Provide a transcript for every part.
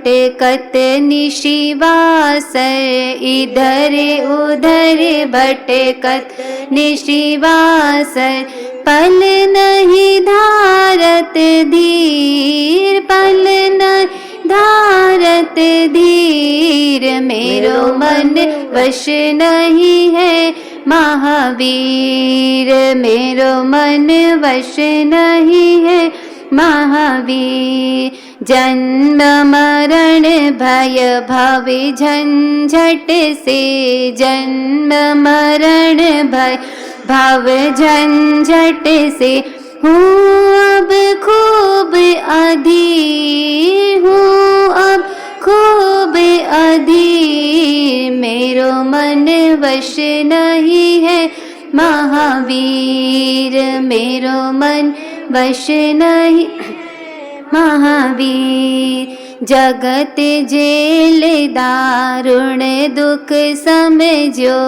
भटकत निशिवासर, इधर उधर भटकत निशिवासर। पल नहीं धारत धीर, पल नहीं धारत धीर, मेरो मन वश नहीं है महावीर, मेरो मन वश नहीं है महावीर। जन्म मरण भय भव झंझट से, जन्म मरण भय भव झंझट से, हूँ अब खूब अधीर, हूँ अब खूब अधीर, मेरो मन वश नहीं है महावीर, मेरो मन वश नहीं महावीर। जगत जेल दारुण दुख समझो,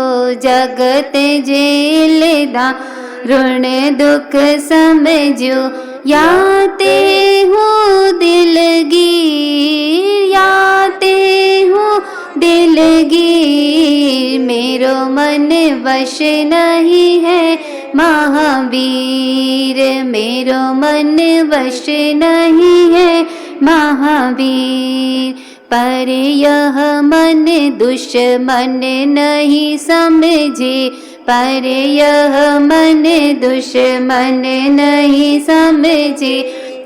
जगत जेल दारुण दुख समझो, याते हूँ दिलगीर, याते हूँ दिलगीर, मेरो मन वश नहीं है महावीर, मेरो मन वश नहीं है महावीर। पर यह मन दुश्मन नहीं समझे, पर यह मन दुश्मन नहीं समझे,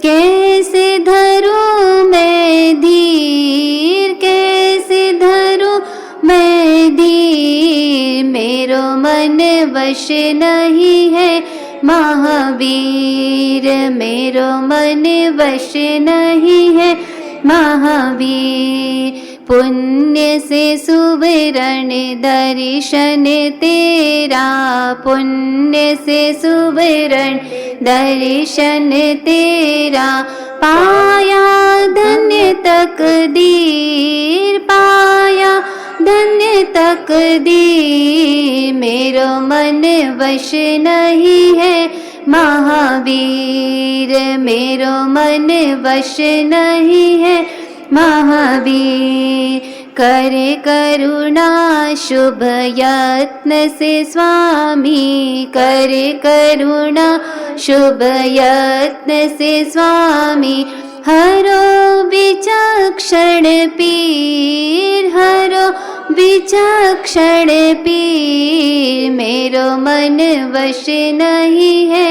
कैसे धरूं मैं धीर, कैसे धरूं मैं धीर, मेरो मन वश नहीं है महावीर, मेरो मन वश नहीं है महावीर। पुण्य से सुवर्ण दर्शन तेरा, पुण्य से सुवर्ण दर्शन तेरा, पाया धन्य तकदीर, पाया धन्य तकदीर, मेरो मन वश नहीं है महावीर, मेरो मन वश नहीं है महावीर। कर करुणा शुभ यत्न से स्वामी, कर करुणा शुभ यत्न से स्वामी, हरो विचक्षण पीर, हरो विचक्षण पीर, मेरो मन वश नहीं है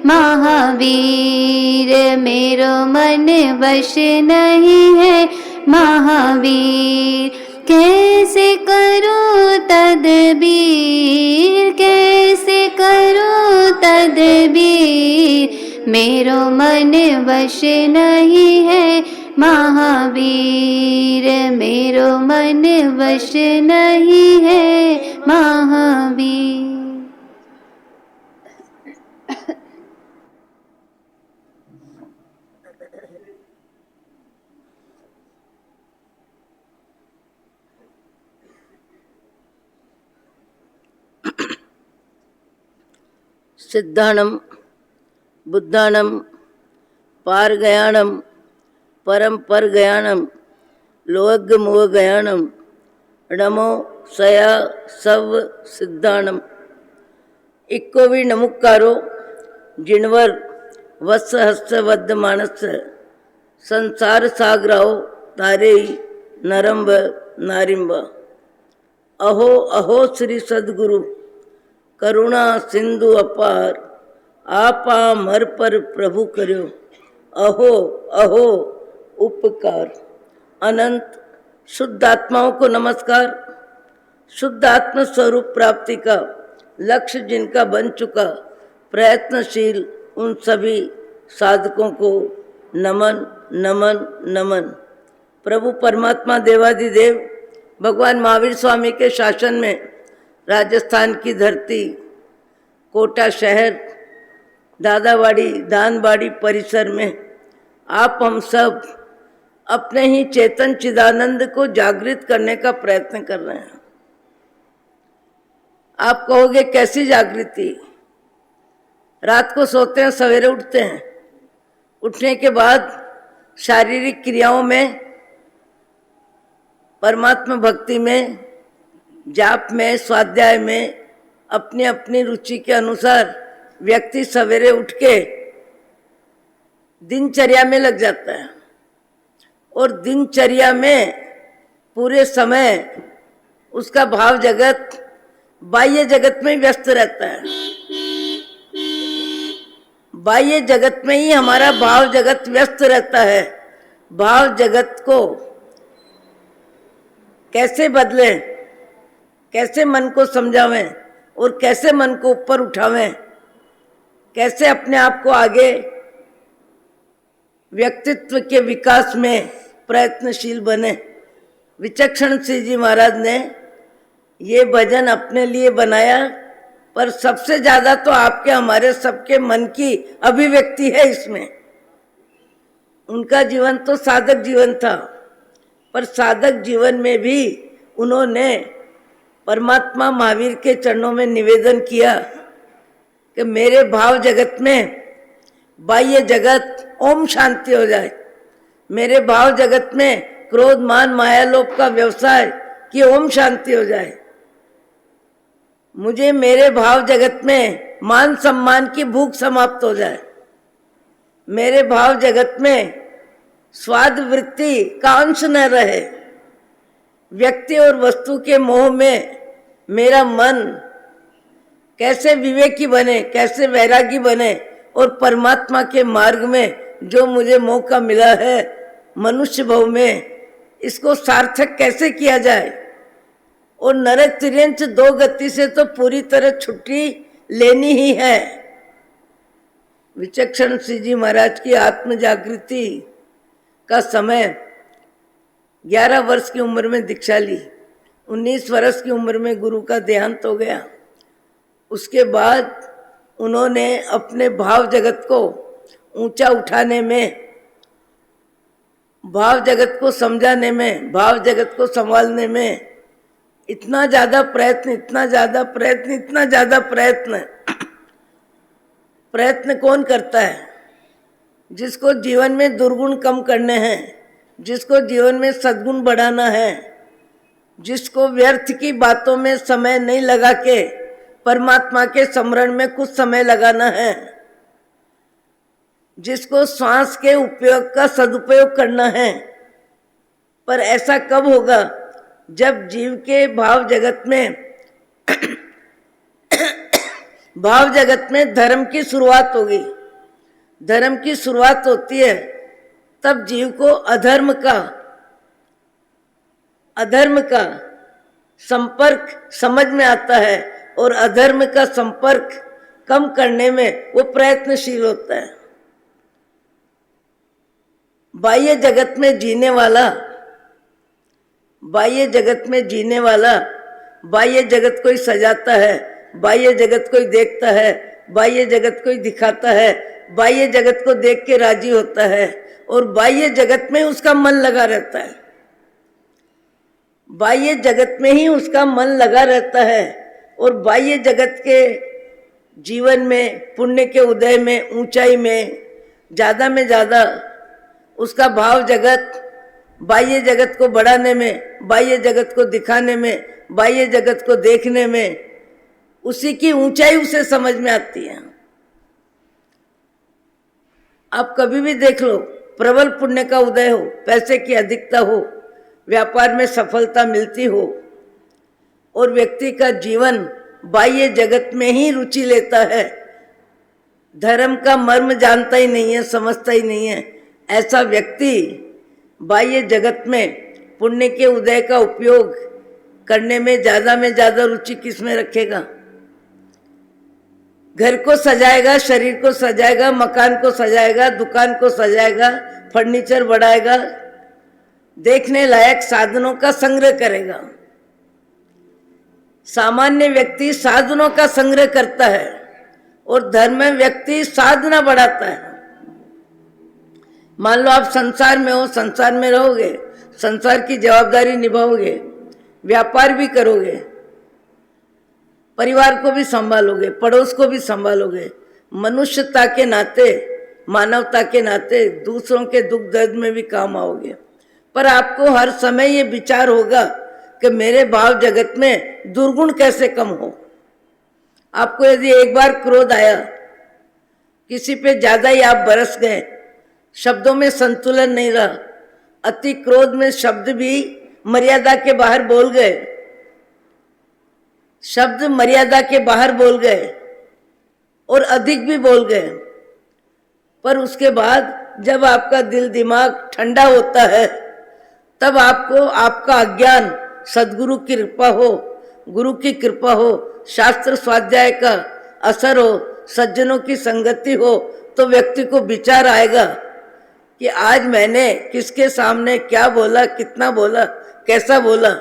महावीर, मेरो मन वश नहीं है महावीर। कैसे करूं तदबीर, कैसे करूं तदबीर, मेरो मन वश नहीं है महावीर, मेरो मन वश नहीं है महावीर। सिद्धाणम बुद्धाणम पारगयाणम परम परगयाणम लोग मोगयाणम नमो सया सव सिद्धाणम। इक्को भी नमुकारो जिनवर वत्स हस्त वद्द मानस संसार सागराओ तारे नरम्ब नारिम्ब। अहो अहो श्री सद्गुरु करुणा सिंधु अपार, आपा मर पर प्रभु करो अहो अहो उपकार। अनंत शुद्ध आत्माओं को नमस्कार। शुद्ध आत्म स्वरूप प्राप्ति का लक्ष्य जिनका बन चुका प्रयत्नशील उन सभी साधकों को नमन नमन नमन। प्रभु परमात्मा देवादिदेव भगवान महावीर स्वामी के शासन में राजस्थान की धरती कोटा शहर दादावाड़ी दानबाड़ी परिसर में आप हम सब अपने ही चेतन चिदानंद को जागृत करने का प्रयत्न कर रहे हैं। आप कहोगे कैसी जागृति? रात को सोते हैं, सवेरे उठते हैं, उठने के बाद शारीरिक क्रियाओं में परमात्मा भक्ति में, जाप में, स्वाध्याय में अपनी अपनी रुचि के अनुसार व्यक्ति सवेरे उठ के दिनचर्या में लग जाता है और दिनचर्या में पूरे समय उसका भाव जगत बाह्य जगत में व्यस्त रहता है। बाह्य जगत में ही हमारा भाव जगत व्यस्त रहता है। भाव जगत को कैसे बदलें, कैसे मन को समझावें और कैसे मन को ऊपर उठावें, कैसे अपने आप को आगे व्यक्तित्व के विकास में प्रयत्नशील बने। विचक्षण सिंह जी महाराज ने ये भजन अपने लिए बनाया, पर सबसे ज्यादा तो आपके हमारे सबके मन की अभिव्यक्ति है इसमें। उनका जीवन तो साधक जीवन था, पर साधक जीवन में भी उन्होंने परमात्मा महावीर के चरणों में निवेदन किया कि मेरे भाव जगत में बाह्य जगत ओम शांति हो जाए, मेरे भाव जगत में क्रोध मान माया लोभ का व्यवसाय की ओम शांति हो जाए, मुझे मेरे भाव जगत में मान सम्मान की भूख समाप्त हो जाए, मेरे भाव जगत में स्वाद वृत्ति का अंश न रहे, व्यक्ति और वस्तु के मोह में मेरा मन कैसे विवेकी बने, कैसे वैरागी बने और परमात्मा के मार्ग में जो मुझे मौका मिला है मनुष्य भव में, इसको सार्थक कैसे किया जाए। और नरक तिर्यंच दो गति से तो पूरी तरह छुट्टी लेनी ही है। विचक्षण सिंह जी महाराज की आत्म जागृति का समय 11 वर्ष की उम्र में दीक्षा ली, 19 वर्ष की उम्र में गुरु का देहांत हो गया। उसके बाद उन्होंने अपने भाव जगत को ऊंचा उठाने में, भाव जगत को समझाने में, भाव जगत को संभालने में इतना ज्यादा प्रयत्न, इतना ज्यादा प्रयत्न, इतना ज्यादा प्रयत्न। प्रयत्न कौन करता है? जिसको जीवन में दुर्गुण कम करने हैं, जिसको जीवन में सद्गुण बढ़ाना है, जिसको व्यर्थ की बातों में समय नहीं लगा के परमात्मा के स्मरण में कुछ समय लगाना है, जिसको श्वास के उपयोग का सदुपयोग करना है। पर ऐसा कब होगा? जब जीव के भाव जगत में भाव जगत में धर्म की शुरुआत होगी। धर्म की शुरुआत होती है तब जीव को अधर्म का संपर्क समझ में आता है और अधर्म का संपर्क कम करने में वो प्रयत्नशील होता है। बाह्य जगत में जीने वाला, बाह्य जगत कोई सजाता है, बाह्य जगत कोई देखता है, बाह्य जगत कोई दिखाता है, बाह्य जगत को देख के राजी होता है और बाह्य जगत में उसका मन लगा रहता है। बाह्य जगत में ही उसका मन लगा रहता है और बाह्य जगत के जीवन में, पुण्य के उदय में, ऊंचाई में ज्यादा उसका भाव जगत बाह्य जगत को बढ़ाने में, बाह्य जगत को दिखाने में, बाह्य जगत को देखने में, उसी की ऊंचाई उसे समझ में आती है। आप कभी भी देख लो, प्रबल पुण्य का उदय हो, पैसे की अधिकता हो, व्यापार में सफलता मिलती हो और व्यक्ति का जीवन बाह्य जगत में ही रुचि लेता है, धर्म का मर्म जानता ही नहीं है, समझता ही नहीं है, ऐसा व्यक्ति बाह्य जगत में पुण्य के उदय का उपयोग करने में ज्यादा रुचि किसमें रखेगा? घर को सजाएगा, शरीर को सजाएगा, मकान को सजाएगा, दुकान को सजाएगा, फर्नीचर बढ़ाएगा, देखने लायक साधनों का संग्रह करेगा। सामान्य व्यक्ति साधनों का संग्रह करता है और धर्म में व्यक्ति साधना बढ़ाता है। मान लो आप संसार में हो, संसार में रहोगे, संसार की जवाबदारी निभाओगे, व्यापार भी करोगे, परिवार को भी संभालोगे, पड़ोस को भी संभालोगे, मनुष्यता के नाते, मानवता के नाते दूसरों के दुख दर्द में भी काम आओगे। पर आपको हर समय ये विचार होगा कि मेरे भाव जगत में दुर्गुण कैसे कम हो। आपको यदि एक बार क्रोध आया, किसी पे ज्यादा ही आप बरस गए, शब्दों में संतुलन नहीं रहा, अति क्रोध में शब्द भी मर्यादा के बाहर बोल गए, शब्द मर्यादा के बाहर बोल गए और अधिक भी बोल गए। पर उसके बाद जब आपका दिल दिमाग ठंडा होता है, तब आपको आपका अज्ञान, सदगुरु की कृपा हो, गुरु की कृपा हो, शास्त्र स्वाध्याय का असर हो, सज्जनों की संगति हो, तो व्यक्ति को विचार आएगा कि आज मैंने किसके सामने क्या बोला, कितना बोला, कैसा बोला।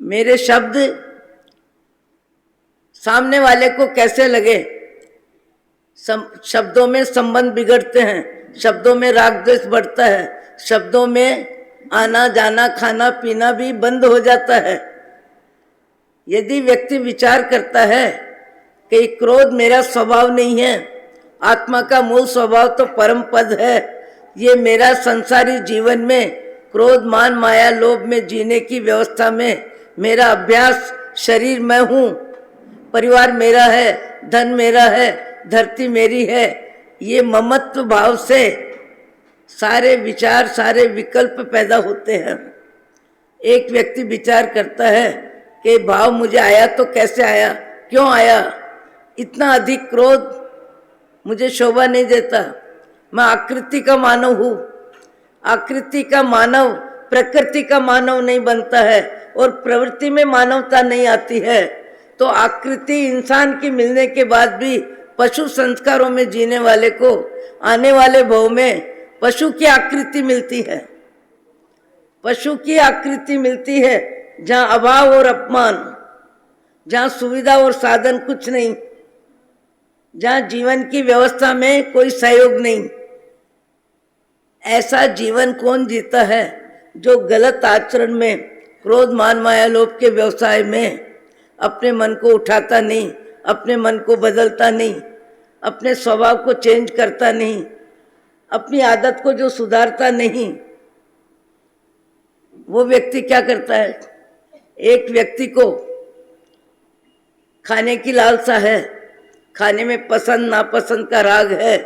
मेरे शब्द सामने वाले को कैसे लगे। शब्दों में संबंध बिगड़ते हैं, शब्दों में राग द्वेष बढ़ता है, शब्दों में आना जाना खाना पीना भी बंद हो जाता है। यदि व्यक्ति विचार करता है कि क्रोध मेरा स्वभाव नहीं है, आत्मा का मूल स्वभाव तो परम पद है, ये मेरा संसारी जीवन में क्रोध मान माया लोभ में जीने की व्यवस्था में मेरा अभ्यास, शरीर मैं हूँ, परिवार मेरा है, धन मेरा है, धरती मेरी है, ये ममत्व भाव से सारे विचार, सारे विकल्प पैदा होते हैं। एक व्यक्ति विचार करता है कि भाव मुझे आया तो कैसे आया, क्यों आया, इतना अधिक क्रोध मुझे शोभा नहीं देता, मैं आकृति का मानव हूँ। आकृति का मानव प्रकृति का मानव नहीं बनता है और प्रवृत्ति में मानवता नहीं आती है, तो आकृति इंसान की मिलने के बाद भी पशु संस्कारों में जीने वाले को आने वाले भव में पशु की आकृति मिलती है। पशु की आकृति मिलती है जहाँ अभाव और अपमान, जहाँ सुविधा और साधन कुछ नहीं, जहाँ जीवन की व्यवस्था में कोई सहयोग नहीं। ऐसा जीवन कौन जीता है जो गलत आचरण में, क्रोध मान माया लोभ के व्यवसाय में अपने मन को उठाता नहीं, अपने मन को बदलता नहीं, अपने स्वभाव को चेंज करता नहीं, अपनी आदत को जो सुधारता नहीं। वो व्यक्ति क्या करता है, एक व्यक्ति को खाने की लालसा है, खाने में पसंद नापसंद का राग है,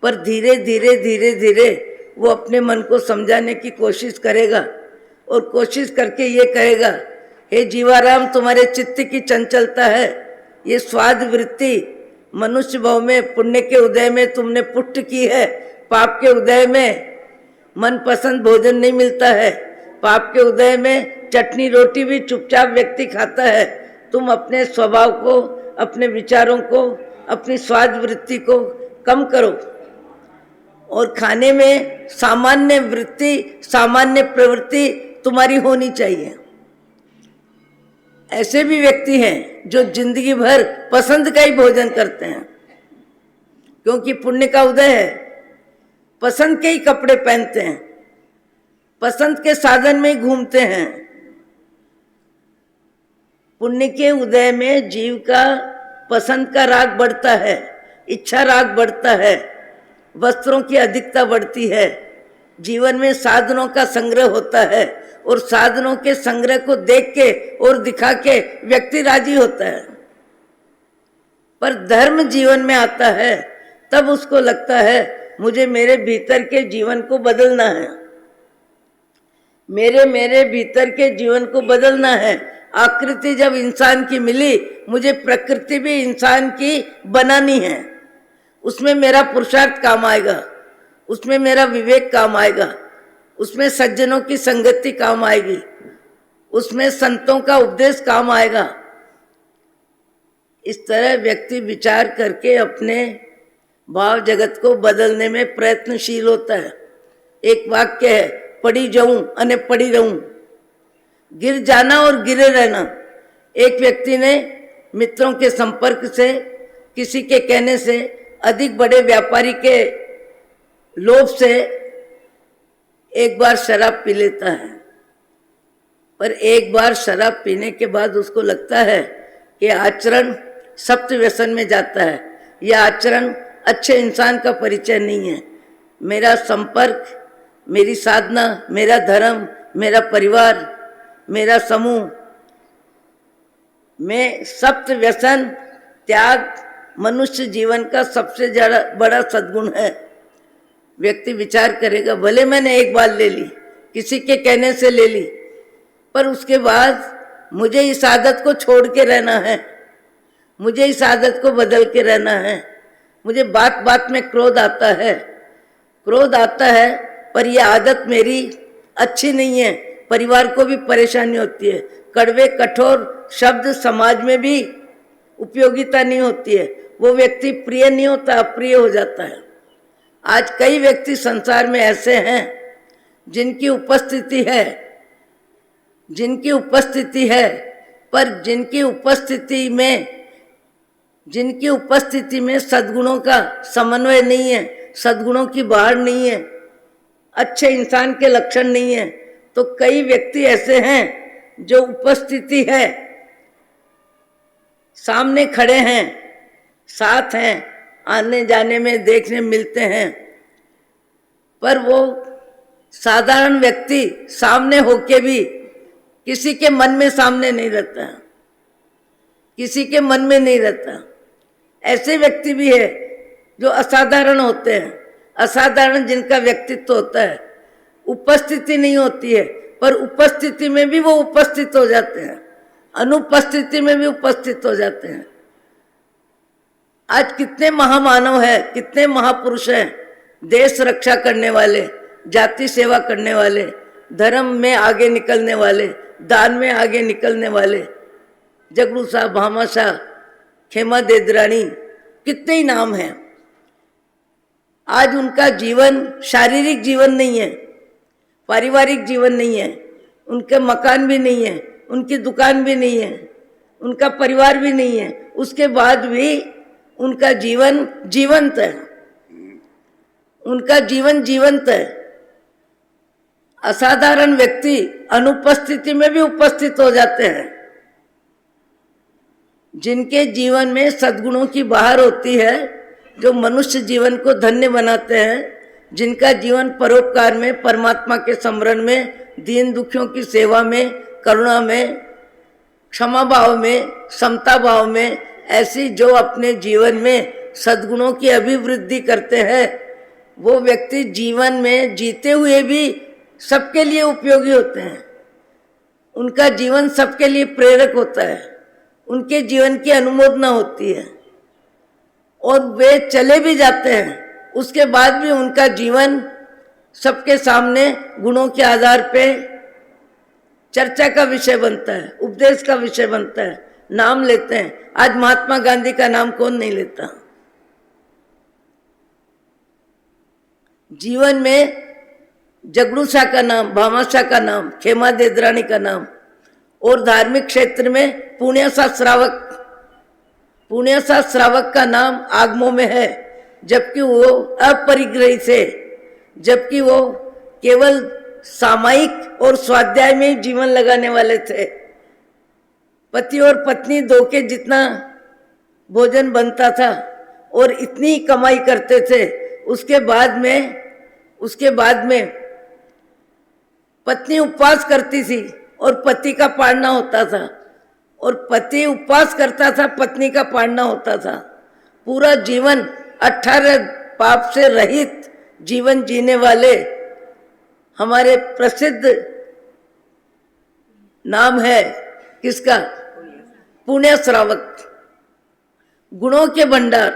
पर धीरे धीरे धीरे धीरे वो अपने मन को समझाने की कोशिश करेगा और कोशिश करके ये कहेगा, हे जीवाराम तुम्हारे चित्त की चंचलता है, ये स्वाद वृत्ति मनुष्य भाव में पुण्य के उदय में तुमने पुष्ट की है, पाप के उदय में मनपसंद भोजन नहीं मिलता है, पाप के उदय में चटनी रोटी भी चुपचाप व्यक्ति खाता है। तुम अपने स्वभाव को, अपने विचारों को, अपनी स्वाद वृत्ति को कम करो और खाने में सामान्य वृत्ति, सामान्य प्रवृत्ति तुम्हारी होनी चाहिए। ऐसे भी व्यक्ति हैं जो जिंदगी भर पसंद का ही भोजन करते हैं, क्योंकि पुण्य का उदय है, पसंद के ही कपड़े पहनते हैं, पसंद के साधन में ही घूमते हैं। पुण्य के उदय में जीव का पसंद का राग बढ़ता है, इच्छा राग बढ़ता है, वस्त्रों की अधिकता बढ़ती है, जीवन में साधनों का संग्रह होता है और साधनों के संग्रह को देख के और दिखा के व्यक्ति राजी होता है। पर धर्म जीवन में आता है तब उसको लगता है मुझे मेरे भीतर के जीवन को बदलना है, मेरे भीतर के जीवन को बदलना है। आकृति जब इंसान की मिली, मुझे प्रकृति भी इंसान की बनानी है, उसमें मेरा पुरुषार्थ काम आएगा, उसमें मेरा विवेक काम आएगा, उसमें सज्जनों की संगति काम आएगी, उसमें संतों का उपदेश काम आएगा। इस तरह व्यक्ति विचार करके अपने भाव जगत को बदलने में प्रयत्नशील होता है। एक वाक्य है, पड़ी जाऊं अने पड़ी रहूं, गिर जाना और गिरे रहना। एक व्यक्ति ने मित्रों के संपर्क से, किसी के कहने से, अधिक बड़े व्यापारी के लोभ से एक बार शराब पी लेता है, पर एक बार शराब पीने के बाद उसको लगता है कि आचरण सप्त व्यसन में जाता है, यह आचरण अच्छे इंसान का परिचय नहीं है। मेरा संपर्क मेरी साधना, मेरा धर्म, मेरा परिवार, मेरा समूह में सप्त व्यसन त्याग मनुष्य जीवन का सबसे बड़ा सद्गुण है। व्यक्ति विचार करेगा, भले मैंने एक बार ले ली, किसी के कहने से ले ली, पर उसके बाद मुझे इस आदत को छोड़ के रहना है, मुझे इस आदत को बदल के रहना है। मुझे बात बात में क्रोध आता है, क्रोध आता है, पर यह आदत मेरी अच्छी नहीं है, परिवार को भी परेशानी होती है, कड़वे कठोर शब्द समाज में भी उपयोगिता नहीं होती है, वो व्यक्ति प्रिय नहीं होता, अप्रिय हो जाता है। आज कई व्यक्ति संसार में ऐसे हैं जिनकी उपस्थिति है, पर जिनकी उपस्थिति में सद्गुणों का समन्वय नहीं है, सद्गुणों की बहार नहीं है, अच्छे इंसान के लक्षण नहीं है। तो कई व्यक्ति ऐसे हैं जो उपस्थिति है, सामने खड़े हैं, साथ हैं, आने जाने में देखने मिलते हैं, पर वो साधारण व्यक्ति सामने होके भी किसी के मन में सामने नहीं रहता, किसी के मन में नहीं रहता। ऐसे व्यक्ति भी है जो असाधारण होते हैं, असाधारण जिनका व्यक्तित्व होता है, उपस्थिति नहीं होती है, पर उपस्थिति में भी वो उपस्थित हो जाते हैं, अनुपस्थिति में भी उपस्थित हो जाते हैं। आज कितने महामानव है, कितने महापुरुष हैं, देश रक्षा करने वाले, जाति सेवा करने वाले, धर्म में आगे निकलने वाले, दान में आगे निकलने वाले, जगड़ू साहब, भामा शाह, खेमा देदरानी, कितने ही नाम हैं। आज उनका जीवन शारीरिक जीवन नहीं है, पारिवारिक जीवन नहीं है, उनके मकान भी नहीं है, उनकी दुकान भी नहीं है, उनका परिवार भी नहीं है, उसके बाद भी उनका जीवन जीवंत है, उनका जीवन जीवंत है। असाधारण व्यक्ति अनुपस्थिति में भी उपस्थित हो जाते हैं। जिनके जीवन में सद्गुणों की बहार होती है, जो मनुष्य जीवन को धन्य बनाते हैं, जिनका जीवन परोपकार में, परमात्मा के स्मरण में, दीन दुखियों की सेवा में, करुणा में, क्षमा भाव में, समता भाव में, ऐसी जो अपने जीवन में सद्गुणों की अभिवृद्धि करते हैं, वो व्यक्ति जीवन में जीते हुए भी सबके लिए उपयोगी होते हैं। उनका जीवन सबके लिए प्रेरक होता है, उनके जीवन की अनुमोदना होती है, और वे चले भी जाते हैं, उसके बाद भी उनका जीवन सबके सामने गुणों के आधार पे चर्चा का विषय बनता है, उपदेश का विषय बनता है, नाम लेते हैं। आज महात्मा गांधी का नाम कौन नहीं लेता। जीवन में जगड़ू शाह का नाम, भामा शाह का नाम, खेमा देदरानी का नाम, और धार्मिक क्षेत्र में पुण्यसा श्रावक का नाम आगमों में है, जबकि वो अपरिग्रही थे, जबकि वो केवल सामायिक और स्वाध्याय में जीवन लगाने वाले थे। पति और पत्नी दो के जितना भोजन बनता था और इतनी कमाई करते थे, उसके बाद में पत्नी उपवास करती थी और पति का पालना होता था, और पति उपवास करता था, पत्नी का पालना होता था। पूरा जीवन 18 पाप से रहित जीवन जीने वाले हमारे प्रसिद्ध नाम है किसका? पुण्य श्रावक। गुणों के भंडार,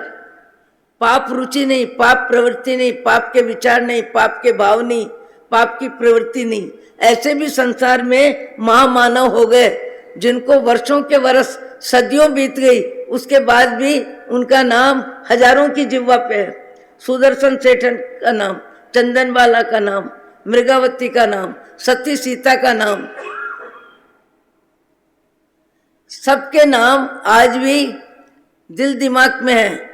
पाप रुचि नहीं, पाप प्रवृत्ति नहीं, पाप के विचार नहीं, पाप के भाव नहीं, पाप की प्रवृत्ति नहीं। ऐसे भी संसार में महामानव हो गए जिनको वर्षों के वर्ष, सदियों बीत गई, उसके बाद भी उनका नाम हजारों की जिह्वा पे है। सुदर्शन सेठन का नाम, चंदन बाला का नाम, मृगावती का नाम, सती सीता का नाम, सबके नाम आज भी दिल दिमाग में है।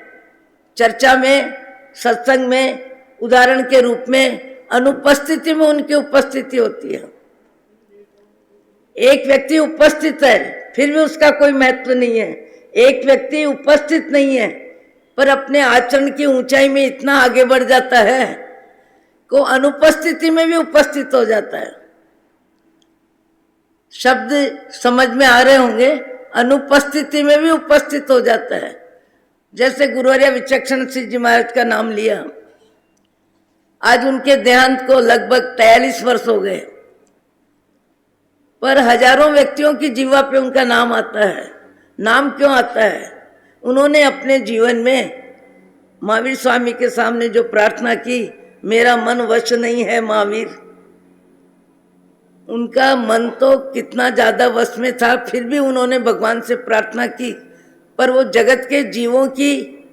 चर्चा में, सत्संग में, उदाहरण के रूप में, अनुपस्थिति में उनकी उपस्थिति होती है। एक व्यक्ति उपस्थित है फिर भी उसका कोई महत्व नहीं है। एक व्यक्ति उपस्थित नहीं है पर अपने आचरण की ऊंचाई में इतना आगे बढ़ जाता है को अनुपस्थिति में भी उपस्थित हो जाता है। शब्द समझ में आ रहे होंगे, अनुपस्थिति में भी उपस्थित हो जाता है। जैसे गुरुवर्य विचक्षण सिंह जी महाराज का नाम लिया, आज उनके देहांत को लगभग 43 वर्ष हो गए, पर हजारों व्यक्तियों की जीवा पे उनका नाम आता है। नाम क्यों आता है? उन्होंने अपने जीवन में महावीर स्वामी के सामने जो प्रार्थना की, मेरा मन वश नहीं है महावीर, उनका मन तो कितना ज्यादा वश में था, फिर भी उन्होंने भगवान से प्रार्थना की, पर वो जगत के जीवों की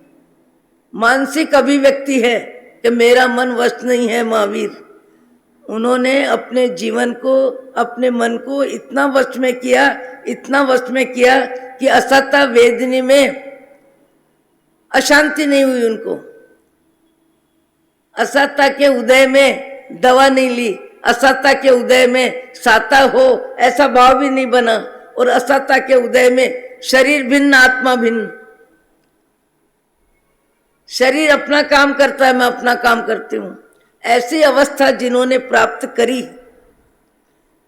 मानसिक अभिव्यक्ति है कि मेरा मन वश नहीं है महावीर। उन्होंने अपने जीवन को, अपने मन को इतना वश में किया, इतना वश में किया कि असत्ता वेदनी में अशांति नहीं हुई उनको। असत्ता के उदय में दवा नहीं ली, असत्ता के उदय में साता हो ऐसा भाव भी नहीं बना, और असत्ता के उदय में शरीर भिन्न आत्मा भिन्न। शरीर अपना काम करता है, मैं अपना काम करती हूं। ऐसी अवस्था जिन्होंने प्राप्त करी,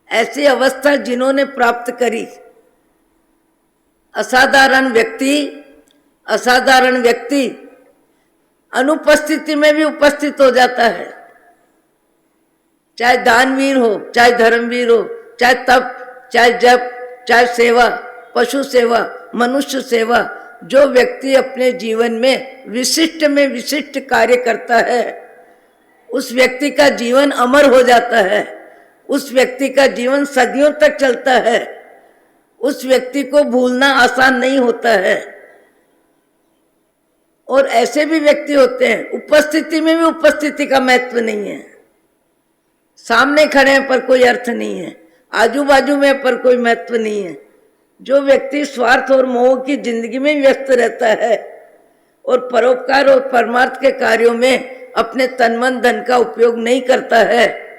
ऐसी अवस्था जिन्होंने प्राप्त करी, असाधारण व्यक्ति अनुपस्थिति में भी उपस्थित हो जाता है। चाहे दानवीर हो, चाहे धर्मवीर हो, चाहे तप, चाहे जप, चाहे सेवा, पशु सेवा, मनुष्य सेवा, जो व्यक्ति अपने जीवन में विशिष्ट कार्य करता है, उस व्यक्ति का जीवन अमर हो जाता है। उस व्यक्ति का जीवन सदियों तक चलता है। उस व्यक्ति को भूलना आसान नहीं होता है। और ऐसे भी व्यक्ति होते हैं, उपस्थिति में भी उपस्थिति का महत्व नहीं है। सामने खड़े हैं पर कोई अर्थ नहीं है, आजू बाजू में पर कोई महत्व नहीं है। जो व्यक्ति स्वार्थ और मोह की जिंदगी में व्यस्त रहता है और परोपकार और परमार्थ के कार्यों में अपने तन मन धन का उपयोग नहीं करता है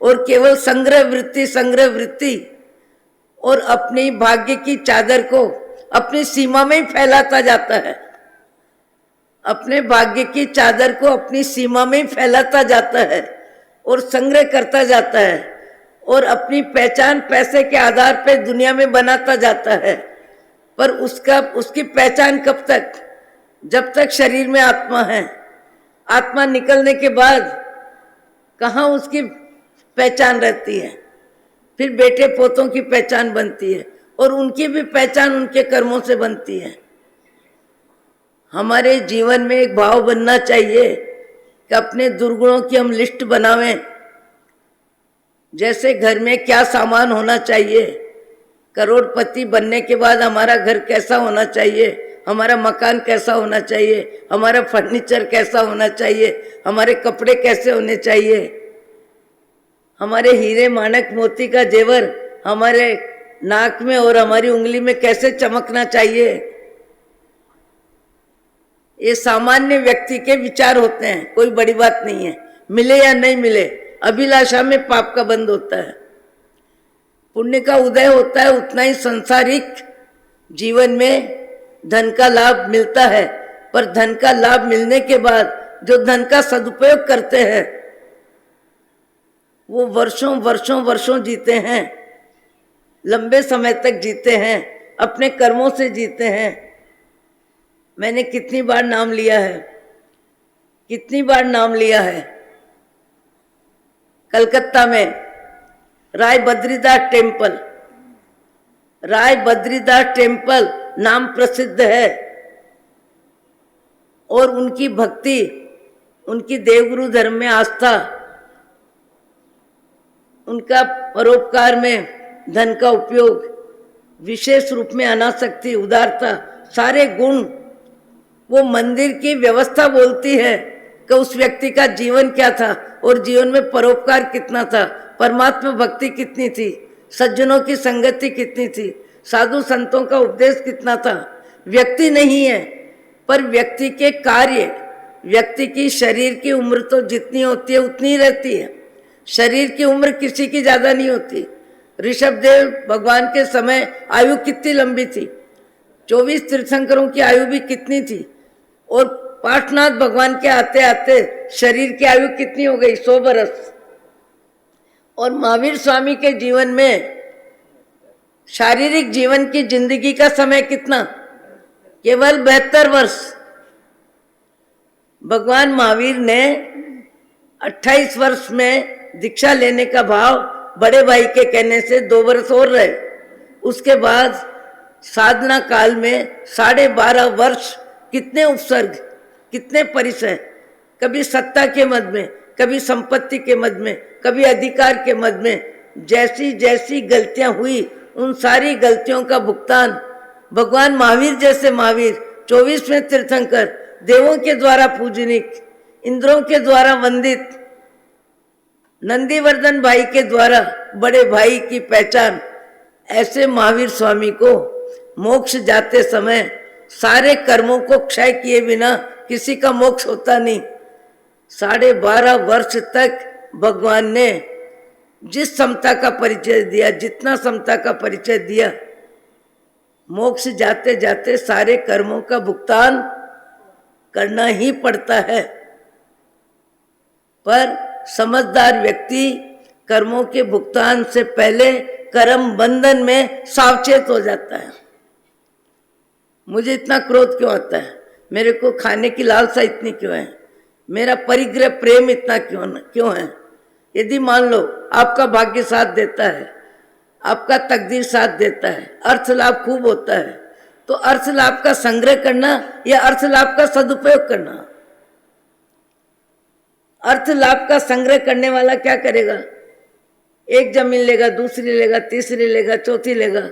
और केवल संग्रह वृत्ति और अपनी भाग्य की चादर को अपनी सीमा में ही फैलाता जाता है, अपने भाग्य की चादर को अपनी सीमा में ही फैलाता जाता है और संग्रह करता जाता है और अपनी पहचान पैसे के आधार पर दुनिया में बनाता जाता है। पर उसकी पहचान कब तक? जब तक शरीर में आत्मा है। आत्मा निकलने के बाद कहाँ उसकी पहचान रहती है? फिर बेटे पोतों की पहचान बनती है और उनकी भी पहचान उनके कर्मों से बनती है। हमारे जीवन में एक भाव बनना चाहिए कि अपने दुर्गुणों की हम लिस्ट बनावें। जैसे घर में क्या सामान होना चाहिए, करोड़पति बनने के बाद हमारा घर कैसा होना चाहिए, हमारा मकान कैसा होना चाहिए, हमारा फर्नीचर कैसा होना चाहिए, हमारे कपड़े कैसे होने चाहिए, हमारे हीरे माणक मोती का जेवर हमारे नाक में और हमारी उंगली में कैसे चमकना चाहिए। ये सामान्य व्यक्ति के विचार होते हैं, कोई बड़ी बात नहीं है। मिले या नहीं मिले, अभिलाषा में पाप का बंध होता है, पुण्य का उदय होता है, उतना ही संसारिक जीवन में धन का लाभ मिलता है। पर धन का लाभ मिलने के बाद जो धन का सदुपयोग करते हैं वो वर्षों जीते हैं, लंबे समय तक जीते हैं, अपने कर्मों से जीते हैं। मैंने कितनी बार नाम लिया है कलकत्ता में राय बद्रीदास टेम्पल नाम प्रसिद्ध है। और उनकी भक्ति, उनकी देवगुरु धर्म में आस्था, उनका परोपकार में धन का उपयोग, विशेष रूप में अनासक्ति, उदारता, सारे गुण, वो मंदिर की व्यवस्था बोलती है कि उस व्यक्ति का जीवन क्या था और जीवन में परोपकार कितना था, परमात्मा भक्ति कितनी थी, सज्जनों की संगति कितनी थी, साधु संतों का उपदेश कितना था। व्यक्ति नहीं है, पर व्यक्ति के कार्य, व्यक्ति की शरीर की उम्र तो जितनी होती है उतनी ही रहती है। शरीर की उम्र किसी की ज्यादा नहीं होती। ऋषभदेव भगवान के समय आयु कितनी लंबी थी, 24 तीर्थंकरों की आयु भी कितनी थी, और पार्श्वनाथ भगवान के आते आते शरीर की आयु कितनी हो गई? 100 बरस। और महावीर स्वामी के जीवन में शारीरिक जीवन की जिंदगी का समय कितना? केवल 72 वर्ष। भगवान महावीर ने 28 वर्ष में दीक्षा लेने का भाव बड़े भाई के कहने से 2 वर्ष और रहे। उसके बाद साधना काल में 12.5 वर्ष कितने उपसर्ग, कितने परिचय, कभी सत्ता के मद में, कभी संपत्ति के मद में, कभी अधिकार के मद में। जैसी जैसी गलतियां हुई उन सारी गलतियों का भुगतान भगवान महावीर जैसे महावीर, 24वें तीर्थंकर, देवों के द्वारा पूजनिक, इंद्रों के द्वारा वंदित, नंदीवर्धन भाई के द्वारा बड़े भाई की पहचान, ऐसे महावीर स्वामी को मोक्ष जाते समय सारे कर्मों को क्षय किए बिना किसी का मोक्ष होता नहीं। 12.5 वर्ष तक भगवान ने जिस समता का परिचय दिया, जितना समता का परिचय दिया, मोक्ष जाते जाते सारे कर्मों का भुगतान करना ही पड़ता है। पर समझदार व्यक्ति कर्मों के भुगतान से पहले कर्म बंधन में सावचेत हो जाता है। मुझे इतना क्रोध क्यों आता है? मेरे को खाने की लालसा इतनी क्यों है? मेरा परिग्रह प्रेम इतना क्यों है? यदि मान लो आपका भाग्य साथ देता है, आपका तकदीर साथ देता है, अर्थ लाभ खूब होता है, तो अर्थ लाभ का संग्रह करना या अर्थ लाभ का सदुपयोग करना? अर्थ लाभ का संग्रह करने वाला क्या करेगा? एक जमीन लेगा, दूसरी लेगा, तीसरी लेगा, चौथी लेगा,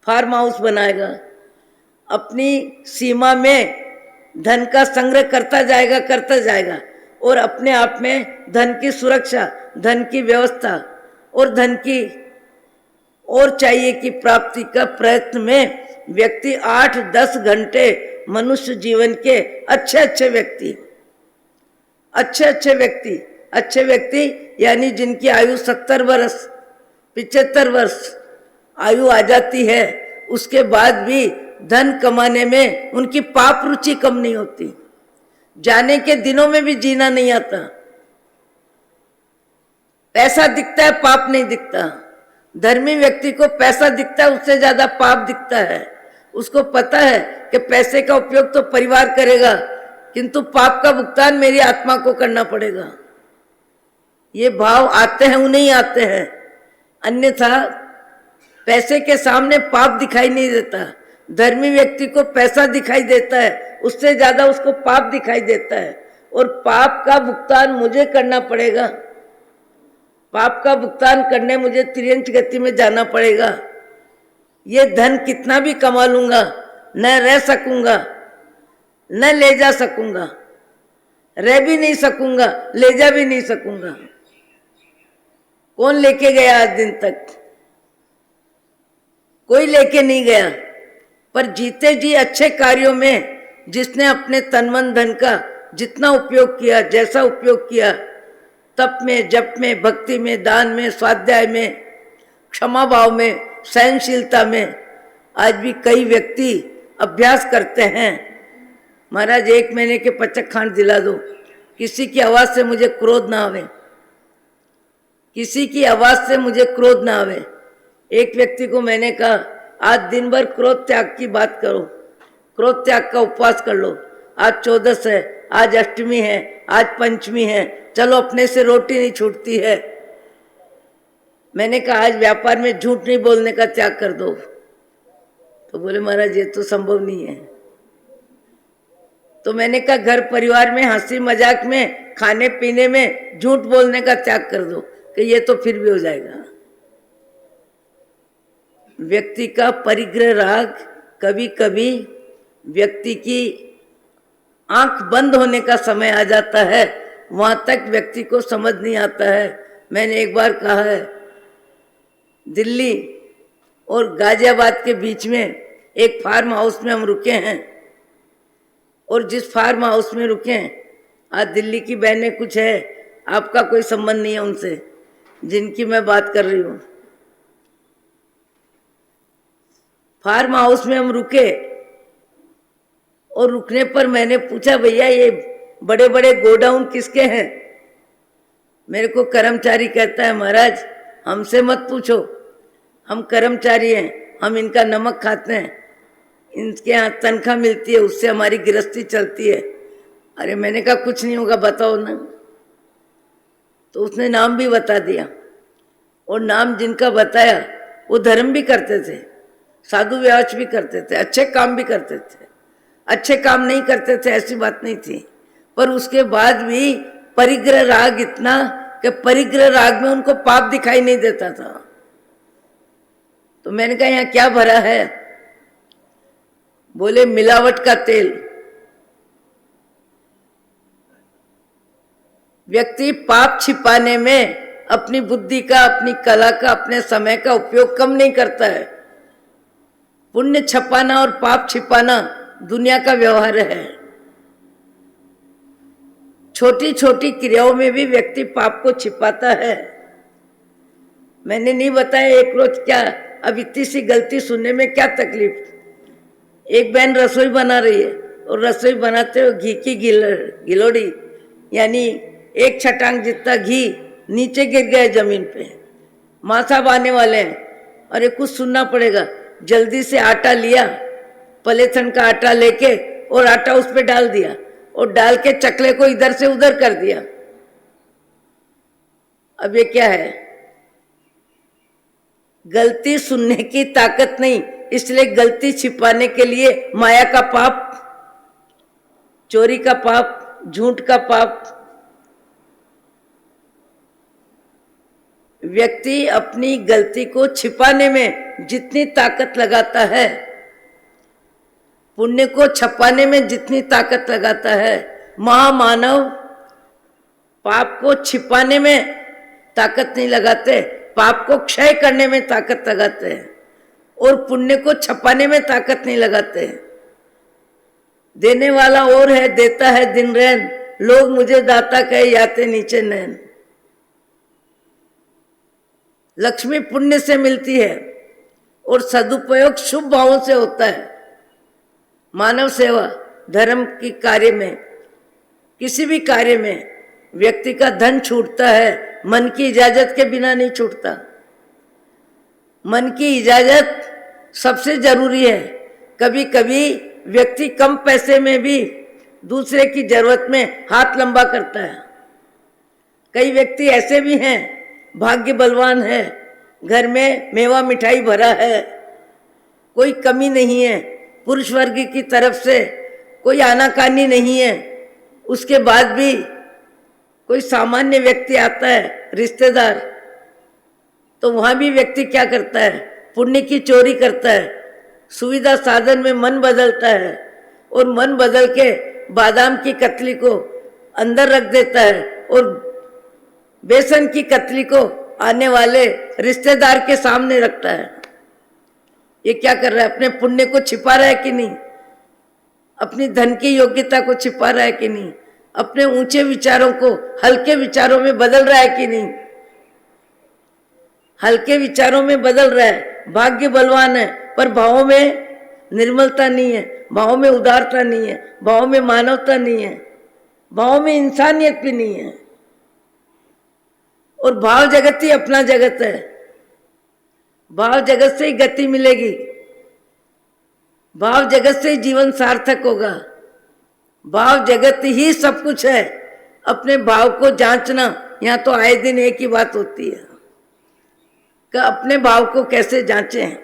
फार्म हाउस बनाएगा, अपनी सीमा में धन का संग्रह करता जाएगा और अपने आप में धन की सुरक्षा, धन की व्यवस्था और धन की और चाहिए की प्राप्ति का प्रयत्न में व्यक्ति 8-10 घंटे मनुष्य जीवन के अच्छे व्यक्ति यानी जिनकी आयु 70 वर्ष 75 वर्ष आयु आ जाती है, उसके बाद भी धन कमाने में उनकी पाप रुचि कम नहीं होती। जाने के दिनों में भी जीना नहीं आता। पैसा दिखता है, पाप नहीं दिखता। धर्मी व्यक्ति को पैसा दिखता है, उससे ज्यादा पाप दिखता है। उसको पता है कि पैसे का उपयोग तो परिवार करेगा, किंतु पाप का भुगतान मेरी आत्मा को करना पड़ेगा। ये भाव आते हैं, उन्हें आते हैं। अन्यथा पैसे के सामने पाप दिखाई नहीं देता। धर्मी व्यक्ति को पैसा दिखाई देता है, उससे ज्यादा उसको पाप दिखाई देता है। और पाप का भुगतान मुझे करना पड़ेगा। पाप का भुगतान करने मुझे त्रियंच गति में जाना पड़ेगा। ये धन कितना भी कमा लूंगा, न रह सकूंगा, न ले जा सकूंगा। रह भी नहीं सकूंगा, ले जा भी नहीं सकूंगा। कौन लेके गया आज दिन तक? कोई लेके नहीं गया। पर जीते जी अच्छे कार्यों में जिसने अपने तन मन धन का जितना उपयोग किया, जैसा उपयोग किया, तप में, जप में, भक्ति में, दान में, स्वाध्याय में, क्षमा भाव में, सहनशीलता में, आज भी कई व्यक्ति अभ्यास करते हैं। महाराज 1 महीने के पचक खांड दिला दो, किसी की आवाज से मुझे क्रोध ना आवे, किसी की आवाज से मुझे क्रोध ना आवे। एक व्यक्ति को मैंने कहा, आज दिन भर क्रोध त्याग की बात करो, क्रोध त्याग का उपवास कर लो। आज 14 है, आज अष्टमी है, आज पंचमी है, चलो अपने से रोटी नहीं छूटती है। मैंने कहा आज व्यापार में झूठ नहीं बोलने का त्याग कर दो। तो बोले महाराज ये तो संभव नहीं है। तो मैंने कहा घर परिवार में हंसी मजाक में, खाने पीने में झूठ बोलने का त्याग कर दो, कि ये तो फिर भी हो जाएगा। व्यक्ति का परिग्रह राग कभी कभी व्यक्ति की आंख बंद होने का समय आ जाता है, वहां तक व्यक्ति को समझ नहीं आता है। मैंने एक बार कहा है, दिल्ली और गाजियाबाद के बीच में एक फार्म हाउस में हम रुके हैं, और जिस फार्म हाउस में रुके हैं, आज दिल्ली की बहनें कुछ है, आपका कोई संबंध नहीं है उनसे जिनकी मैं बात कर रही हूँ। फार्म हाउस में हम रुके और रुकने पर मैंने पूछा, भैया ये बड़े बड़े गोडाउन किसके हैं? मेरे को कर्मचारी कहता है, महाराज हमसे मत पूछो, हम कर्मचारी हैं, हम इनका नमक खाते हैं, इनके यहाँ तनख्वाह मिलती है, उससे हमारी गृहस्थी चलती है। अरे मैंने कहा कुछ नहीं होगा, बताओ ना। तो उसने नाम भी बता दिया, और नाम जिनका बताया वो धर्म भी करते थे, साधु व्यवहार भी करते थे, अच्छे काम भी करते थे। अच्छे काम नहीं करते थे ऐसी बात नहीं थी, पर उसके बाद भी परिग्रह राग इतना कि परिग्रह राग में उनको पाप दिखाई नहीं देता था। तो मैंने कहा यहाँ क्या भरा है? बोले मिलावट का तेल। व्यक्ति पाप छिपाने में अपनी बुद्धि का, अपनी कला का, अपने समय का उपयोग कम नहीं करता है। पुण्य छपाना और पाप छिपाना दुनिया का व्यवहार है। छोटी छोटी क्रियाओं में भी व्यक्ति पाप को छिपाता है। मैंने नहीं बताया एक रोज क्या, अब इतनी सी गलती सुनने में क्या तकलीफ। एक बहन रसोई बना रही है और रसोई बनाते हुए घी की गिलोड़ी यानी एक छटांग जितना घी नीचे गिर गया जमीन पे। माँ साहब आने वाले हैं, अरे कुछ सुनना पड़ेगा। जल्दी से आटा लिया, पलेथन का आटा लेके, और आटा उस पे डाल दिया और डाल के चकले को इधर से उधर कर दिया। अब ये क्या है? गलती सुनने की ताकत नहीं, इसलिए गलती छिपाने के लिए माया का पाप, चोरी का पाप, झूठ का पाप। व्यक्ति अपनी गलती को छिपाने में जितनी ताकत लगाता है, पुण्य को छपाने में जितनी ताकत लगाता है, महामानव पाप को छिपाने में ताकत नहीं लगाते, पाप को क्षय करने में ताकत लगाते हैं, और पुण्य को छपाने में ताकत नहीं लगाते। देने वाला और है, देता है दिन रैन, लोग मुझे दाता कहे, याते नीचे नैन। लक्ष्मी पुण्य से मिलती है और सदुपयोग शुभ भावों से होता है। मानव सेवा, धर्म की कार्य में, किसी भी कार्य में व्यक्ति का धन छूटता है, मन की इजाजत के बिना नहीं छूटता। मन की इजाजत सबसे जरूरी है। कभी कभी व्यक्ति कम पैसे में भी दूसरे की जरूरत में हाथ लंबा करता है। कई व्यक्ति ऐसे भी हैं, भाग्य बलवान है, घर में मेवा मिठाई भरा है, कोई कमी नहीं है, पुरुष वर्ग की तरफ से कोई आनाकानी नहीं है, उसके बाद भी कोई सामान्य व्यक्ति आता है, रिश्तेदार, तो वहां भी व्यक्ति क्या करता है? पुण्य की चोरी करता है, सुविधा साधन में मन बदलता है, और मन बदल के बादाम की कतली को अंदर रख देता है और बेसन की कतली को आने वाले रिश्तेदार के सामने रखता है। ये क्या कर रहा है? अपने पुण्य को छिपा रहा है कि नहीं? अपनी धन की योग्यता को छिपा रहा है कि नहीं? अपने ऊंचे विचारों को हल्के विचारों में बदल रहा है कि नहीं? हल्के विचारों में बदल रहा है, भाग्य बलवान है, पर भावों में निर्मलता नहीं है, भावों में उदारता नहीं है, भावों में मानवता नहीं है, भावों में इंसानियत भी नहीं है। और भाव जगत ही अपना जगत है। भाव जगत से ही गति मिलेगी, भाव जगत से ही जीवन सार्थक होगा, भाव जगत ही सब कुछ है। अपने भाव को जांचना, यहाँ तो आए दिन एक ही बात होती है कि अपने भाव को कैसे जांचें।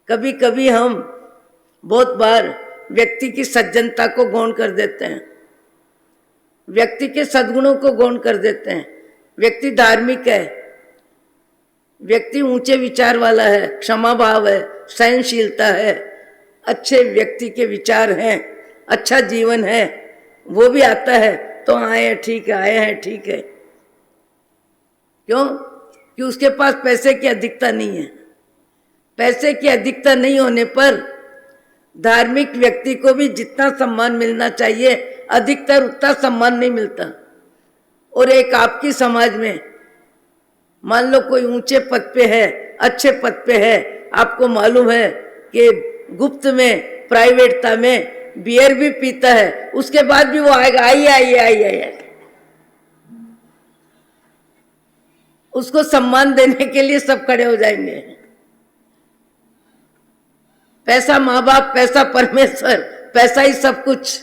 कभी कभी हम बहुत बार व्यक्ति की सज्जनता को गौण कर देते हैं, व्यक्ति के सद्गुणों को गौण कर देते हैं। व्यक्ति धार्मिक है, व्यक्ति ऊंचे विचार वाला है, क्षमा भाव है, सहनशीलता है, अच्छे व्यक्ति के विचार हैं, अच्छा जीवन है, वो भी आता है तो आए हैं ठीक है, आए हैं ठीक है। क्यों? कि उसके पास पैसे की अधिकता नहीं है। पैसे की अधिकता नहीं होने पर धार्मिक व्यक्ति को भी जितना सम्मान मिलना चाहिए अधिकतर उतना सम्मान नहीं मिलता। और एक आपकी समाज में मान लो कोई ऊंचे पद पे है, अच्छे पद पे है, आपको मालूम है कि गुप्त में, प्राइवेटता में बियर भी पीता है, उसके बाद भी वो आएगा, आइए आइए आइए आइए। उसको सम्मान देने के लिए सब खड़े हो जाएंगे। पैसा माँ बाप, पैसा परमेश्वर, पैसा ही सब कुछ।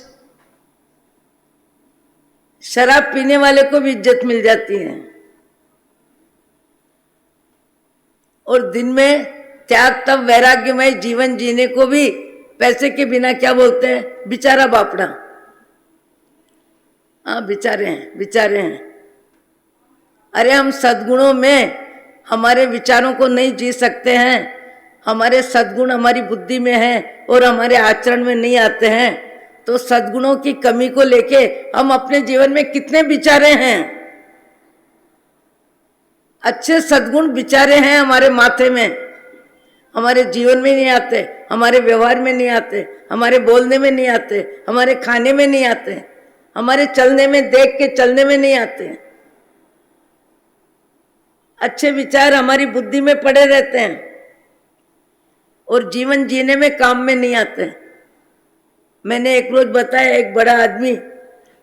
शराब पीने वाले को भी इज्जत मिल जाती है। और दिन में त्याग तब वैराग्यमय जीवन जीने को भी पैसे के बिना क्या बोलते हैं, बेचारा बापड़ा। हाँ, बेचारे हैं, बेचारे हैं। अरे हम सद्गुणों में हमारे विचारों को नहीं जी सकते हैं, हमारे सद्गुण हमारी बुद्धि में हैं और हमारे आचरण में नहीं आते हैं, तो सद्गुणों की कमी को लेके हम अपने जीवन में कितने बेचारे हैं। अच्छे सद्गुण बेचारे हैं हमारे माथे में, हमारे जीवन में नहीं आते, हमारे व्यवहार में नहीं आते, हमारे बोलने में नहीं आते, हमारे खाने में नहीं आते, हमारे चलने में, देख के चलने में नहीं आते। अच्छे विचार हमारी बुद्धि में पड़े रहते हैं और जीवन जीने में, काम में नहीं आते। मैंने एक रोज बताया, एक बड़ा आदमी,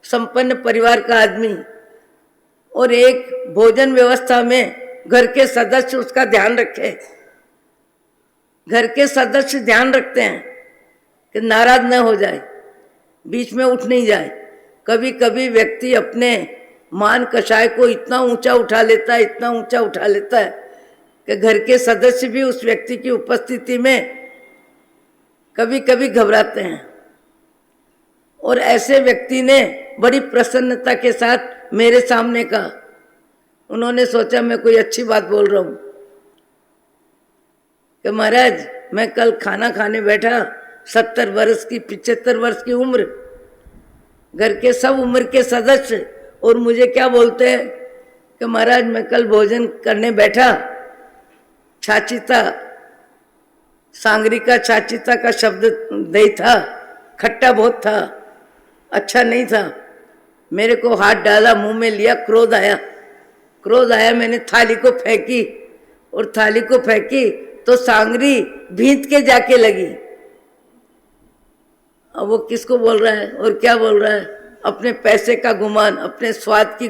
संपन्न परिवार का आदमी, और एक भोजन व्यवस्था में घर के सदस्य उसका ध्यान रखे। घर के सदस्य ध्यान रखते हैं कि नाराज न हो जाए, बीच में उठ नहीं जाए। कभी कभी व्यक्ति अपने मान कषाय को इतना ऊंचा उठा लेता है, इतना ऊंचा उठा लेता है कि घर के सदस्य भी उस व्यक्ति की उपस्थिति में कभी कभी घबराते हैं। और ऐसे व्यक्ति ने बड़ी प्रसन्नता के साथ मेरे सामने कहा, उन्होंने सोचा मैं कोई अच्छी बात बोल रहा हूँ, कि महाराज मैं कल खाना खाने बैठा, 70 वर्ष की, 75 वर्ष की उम्र, घर के सब उम्र के सदस्य, और मुझे क्या बोलते हैं कि महाराज मैं कल भोजन करने बैठा, छाचिता, सांगरिका छाचिता का शब्द दही था, खट्टा बहुत था, अच्छा नहीं था। मेरे को हाथ डाला, मुंह में लिया, क्रोध आया, क्रोध आया, मैंने थाली को फेंकी, और थाली को फेंकी तो सांगरी भींत के जाके लगी। अब वो किसको बोल रहा है और क्या बोल रहा है? अपने पैसे का गुमान, अपने स्वाद की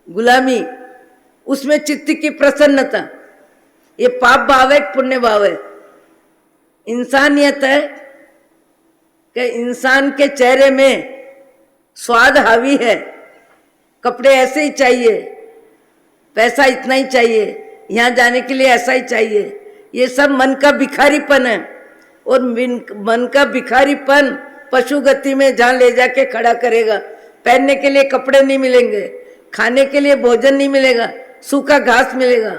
गुलामी, उसमें चित्त की प्रसन्नता। ये पाप भाव है, पुण्य भाव है? इंसानियत है कि इंसान के चेहरे में स्वाद हावी है, कपड़े ऐसे ही चाहिए, पैसा इतना ही चाहिए, यहाँ जाने के लिए ऐसा ही चाहिए। ये सब मन का भिखारीपन है, और मन का भिखारीपन पशु गति में जहाँ ले जाके खड़ा करेगा। पहनने के लिए कपड़े नहीं मिलेंगे, खाने के लिए भोजन नहीं मिलेगा, सूखा घास मिलेगा।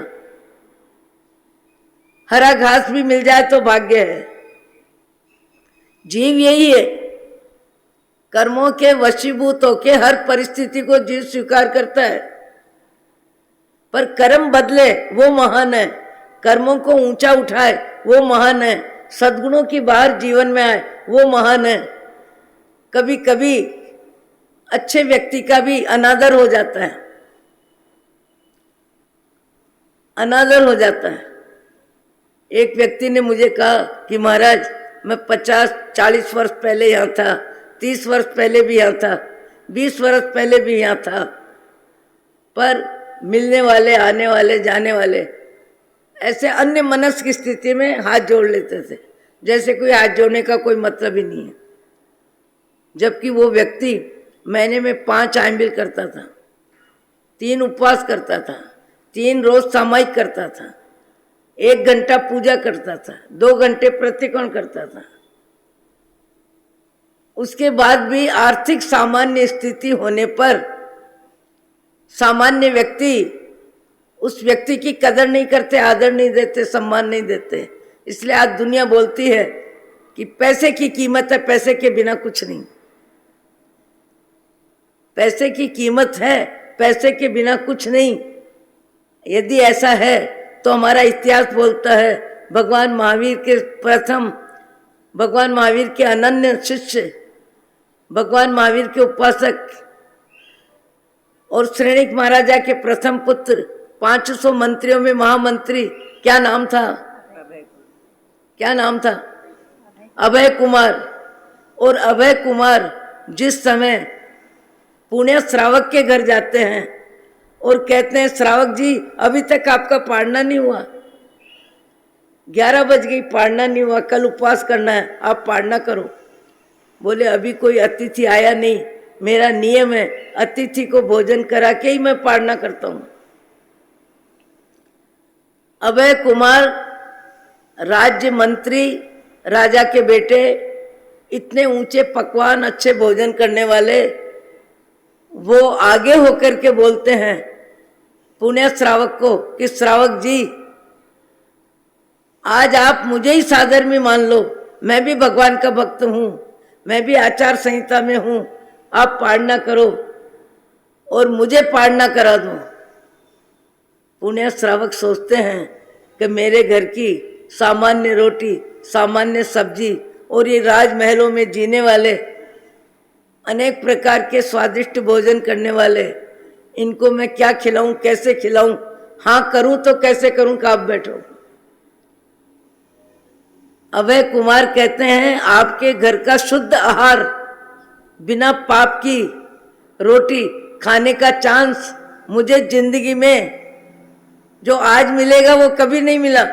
हरा घास भी मिल जाए तो भाग्य है। जीव यही है, कर्मों के वशीभूत होके हर परिस्थिति को जीव स्वीकार करता है, पर कर्म बदले वो महान है, कर्मों को ऊंचा उठाए वो महान है, सद्गुणों की बाहर जीवन में आए वो महान है। कभी कभी अच्छे व्यक्ति का भी अनादर हो जाता है, अनादर हो जाता है। एक व्यक्ति ने मुझे कहा कि महाराज मैं 50-40 वर्ष पहले यहाँ था, 30 वर्ष पहले भी यहाँ था, 20 वर्ष पहले भी यहाँ था, पर मिलने वाले, आने वाले, जाने वाले ऐसे अन्य मनस की स्थिति में हाथ जोड़ लेते थे, जैसे कोई हाथ जोड़ने का कोई मतलब ही नहीं है। जबकि वो व्यक्ति महीने में 5 आंबिल करता था, 3 उपवास करता था, 3 रोज सामायिक करता था, 1 घंटा पूजा करता था, 2 घंटे प्रतिकोण करता था। उसके बाद भी आर्थिक सामान्य स्थिति होने पर सामान्य व्यक्ति उस व्यक्ति की कदर नहीं करते, आदर नहीं देते, सम्मान नहीं देते। इसलिए आज दुनिया बोलती है कि पैसे की कीमत है, पैसे के बिना कुछ नहीं। पैसे की कीमत है, पैसे के बिना कुछ नहीं। यदि ऐसा है तो हमारा इतिहास बोलता है, भगवान महावीर के प्रथम, भगवान महावीर के अनन्य शिष्य, भगवान महावीर के उपासक और श्रेणिक महाराजा के प्रथम पुत्र, 500 मंत्रियों में महामंत्री, क्या नाम था? क्या नाम था? अभय कुमार। और अभय कुमार जिस समय पुण्य श्रावक के घर जाते हैं और कहते हैं श्रावक जी अभी तक आपका पाड़ना नहीं हुआ, 11 बज गई, पाड़ना नहीं हुआ, कल उपवास करना है, आप पाड़ना करो। बोले अभी कोई अतिथि आया नहीं, मेरा नियम है अतिथि को भोजन करा के ही मैं पाड़ना करता हूं। अभय कुमार राज्य मंत्री, राजा के बेटे, इतने ऊंचे पकवान, अच्छे भोजन करने वाले, वो आगे होकर के बोलते हैं पुण्य श्रावक को कि श्रावक जी आज आप मुझे ही साधर्मी मान लो, मैं भी भगवान का भक्त हूं, मैं भी आचार संहिता में हूं, आप पाड़ना करो और मुझे पाड़ना करा दो। पुण्य श्रावक सोचते हैं कि मेरे घर की सामान्य रोटी, सामान्य सब्जी और ये राजमहलों में जीने वाले, अनेक प्रकार के स्वादिष्ट भोजन करने वाले, इनको मैं क्या खिलाऊं, कैसे खिलाऊं, हाँ करूं तो कैसे करूं कि आप बैठो। अभय कुमार कहते हैं आपके घर का शुद्ध आहार, बिना पाप की रोटी खाने का चांस मुझे जिंदगी में जो आज मिलेगा वो कभी नहीं मिला।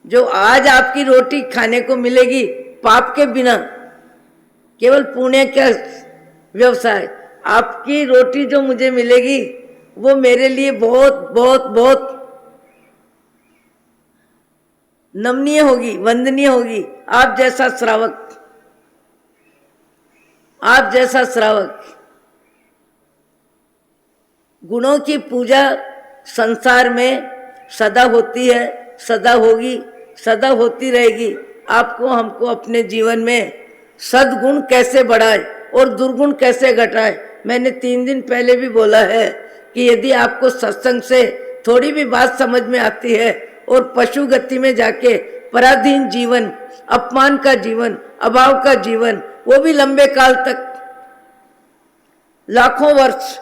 जो आज आपकी रोटी खाने को मिलेगी पाप के बिना, केवल पुण्य का व्यवसाय, आपकी रोटी जो मुझे मिलेगी वो मेरे लिए बहुत बहुत बहुत नमनीय होगी, वंदनीय होगी। आप जैसा श्रावक, आप जैसा श्रावक। गुणों की पूजा संसार में सदा होती है, सदा होगी, सदा होती रहेगी। आपको हमको अपने जीवन में सद्गुण कैसे बढ़ाए और दुर्गुण कैसे घटाए। मैंने 3 दिन पहले भी बोला है कि यदि आपको सत्संग से थोड़ी भी बात समझ में आती है और पशु गति में जाके पराधीन जीवन, अपमान का जीवन, अभाव का जीवन, वो भी लंबे काल तक, लाखों वर्ष,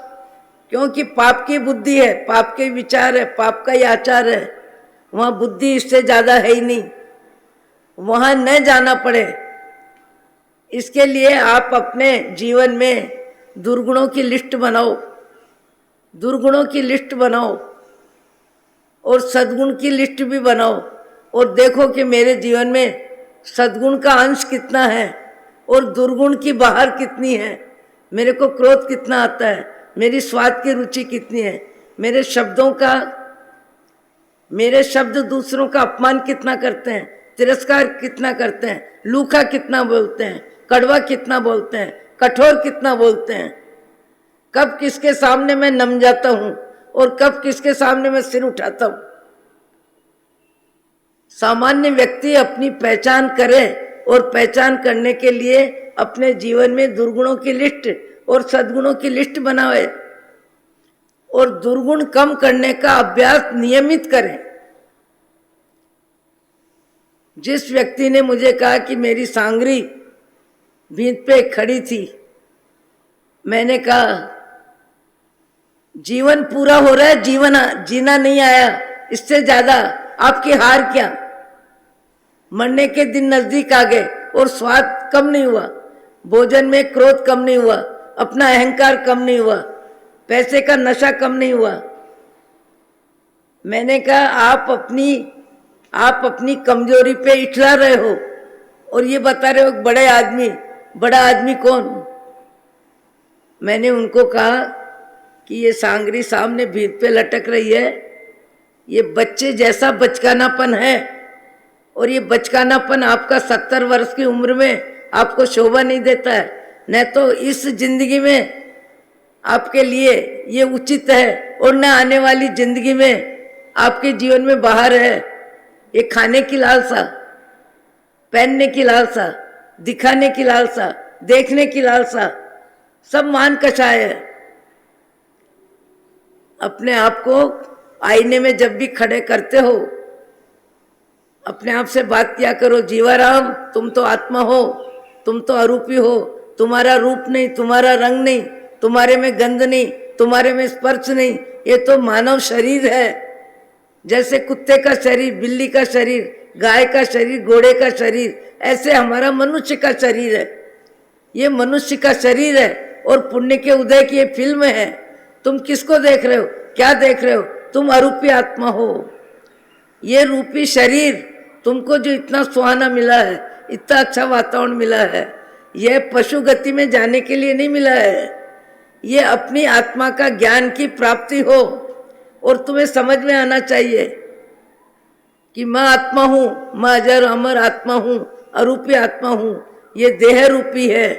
क्योंकि पाप की बुद्धि है, पाप के विचार है, पाप का ही आचार है, वहां बुद्धि इससे ज्यादा है ही नहीं, वहां न जाना पड़े। इसके लिए आप अपने जीवन में दुर्गुणों की लिस्ट बनाओ, दुर्गुणों की लिस्ट बनाओ और सद्गुण की लिस्ट भी बनाओ और देखो कि मेरे जीवन में सद्गुण का अंश कितना है और दुर्गुण की बाहर कितनी है। मेरे को क्रोध कितना आता है, मेरी स्वाद की रुचि कितनी है, मेरे शब्दों का, मेरे शब्द दूसरों का अपमान कितना करते हैं, तिरस्कार कितना करते हैं, लूखा कितना बोलते हैं, कड़वा कितना बोलते हैं, कठोर कितना बोलते हैं। कब किसके सामने मैं नम जाता हूं और कब किसके सामने मैं सिर उठाता हूं। सामान्य व्यक्ति अपनी पहचान करे और पहचान करने के लिए अपने जीवन में दुर्गुणों की लिस्ट और सद्गुणों की लिस्ट बनावे और दुर्गुण कम करने का अभ्यास नियमित करें। जिस व्यक्ति ने मुझे कहा कि मेरी सांगरी भीत पे खड़ी थी, मैंने कहा जीवन पूरा हो रहा है, जीवन जीना नहीं आया, इससे ज्यादा आपकी हार क्या। मरने के दिन नजदीक आ गए और स्वाद कम नहीं हुआ, भोजन में क्रोध कम नहीं हुआ, अपना अहंकार कम नहीं हुआ, पैसे का नशा कम नहीं हुआ। मैंने कहा आप अपनी कमजोरी पे इठला रहे हो और ये बता रहे हो बड़ा आदमी कौन। मैंने उनको कहा कि ये सांगरी सामने भीत पे लटक रही है, ये बच्चे जैसा बचकानापन है और ये बचकानापन आपका 70 वर्ष की उम्र में आपको शोभा नहीं देता है। न तो इस जिंदगी में आपके लिए ये उचित है और न आने वाली जिंदगी में आपके जीवन में बाहर है। ये खाने की लालसा, पहनने की लालसा, दिखाने की लालसा, देखने की लालसा, सब मान कषाय है। अपने आप को आईने में जब भी खड़े करते हो, अपने आप से बात किया करो, जीवाराम तुम तो आत्मा हो, तुम तो अरूपी हो, तुम्हारा रूप नहीं, तुम्हारा रंग नहीं, तुम्हारे में गंध नहीं, तुम्हारे में स्पर्श नहीं, ये तो मानव शरीर है। जैसे कुत्ते का शरीर, बिल्ली का शरीर, गाय का शरीर, घोड़े का शरीर, ऐसे हमारा मनुष्य का शरीर है। ये मनुष्य का शरीर है और पुण्य के उदय की ये फिल्म है। तुम किसको देख रहे हो, क्या देख रहे हो? तुम अरूपी आत्मा हो। ये रूपी शरीर तुमको जो इतना सुहाना मिला है, इतना अच्छा वातावरण मिला है, यह पशु गति में जाने के लिए नहीं मिला है। ये अपनी आत्मा का ज्ञान की प्राप्ति हो। और तुम्हें समझ में आना चाहिए कि मैं आत्मा हूँ, मैं अजर अमर आत्मा हूँ, अरूपी आत्मा हूँ। ये देह रूपी है,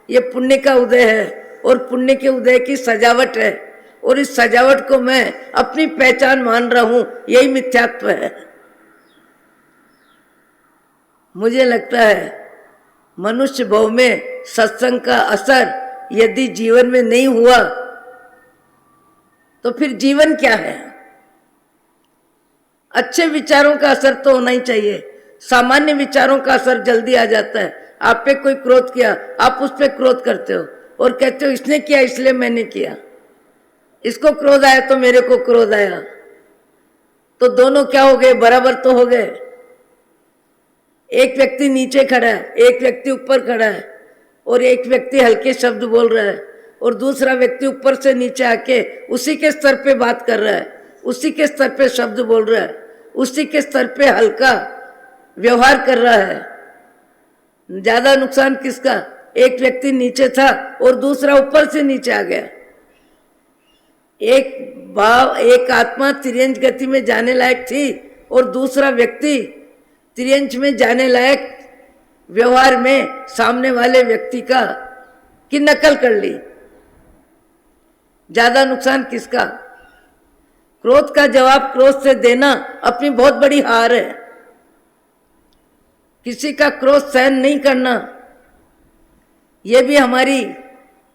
ये पुण्य का उदय है और पुण्य के उदय की सजावट है। और इस सजावट को मैं अपनी पहचान मान रहा हूँ, यही मिथ्यात्व है। मुझे लगता है मनुष्य भव में सत्संग का असर यदि जीवन में नहीं हुआ तो फिर जीवन क्या है? अच्छे विचारों का असर तो होना ही चाहिए। सामान्य विचारों का असर जल्दी आ जाता है। आप पे कोई क्रोध किया, आप उस पे क्रोध करते हो और कहते हो इसने किया इसलिए मैंने किया, इसको क्रोध आया तो मेरे को क्रोध आया। तो दोनों क्या हो गए? बराबर तो हो गए। एक व्यक्ति नीचे खड़ा है, एक व्यक्ति ऊपर खड़ा है, और एक व्यक्ति हल्के शब्द बोल रहा है और दूसरा व्यक्ति ऊपर से नीचे आके उसी के स्तर पे बात कर रहा है, उसी के स्तर पे शब्द बोल रहा है, उसी के स्तर पे हल्का व्यवहार कर रहा है। ज्यादा नुकसान किसका? एक व्यक्ति नीचे था और दूसरा ऊपर से नीचे आ गया। एक आत्मा तिर्यंच गति में जाने लायक थी और दूसरा व्यक्ति तिर्यंच में जाने लायक व्यवहार में सामने वाले व्यक्ति की नकल कर ली। ज्यादा नुकसान किसका? क्रोध का जवाब क्रोध से देना अपनी बहुत बड़ी हार है। किसी का क्रोध सहन नहीं करना, यह भी हमारी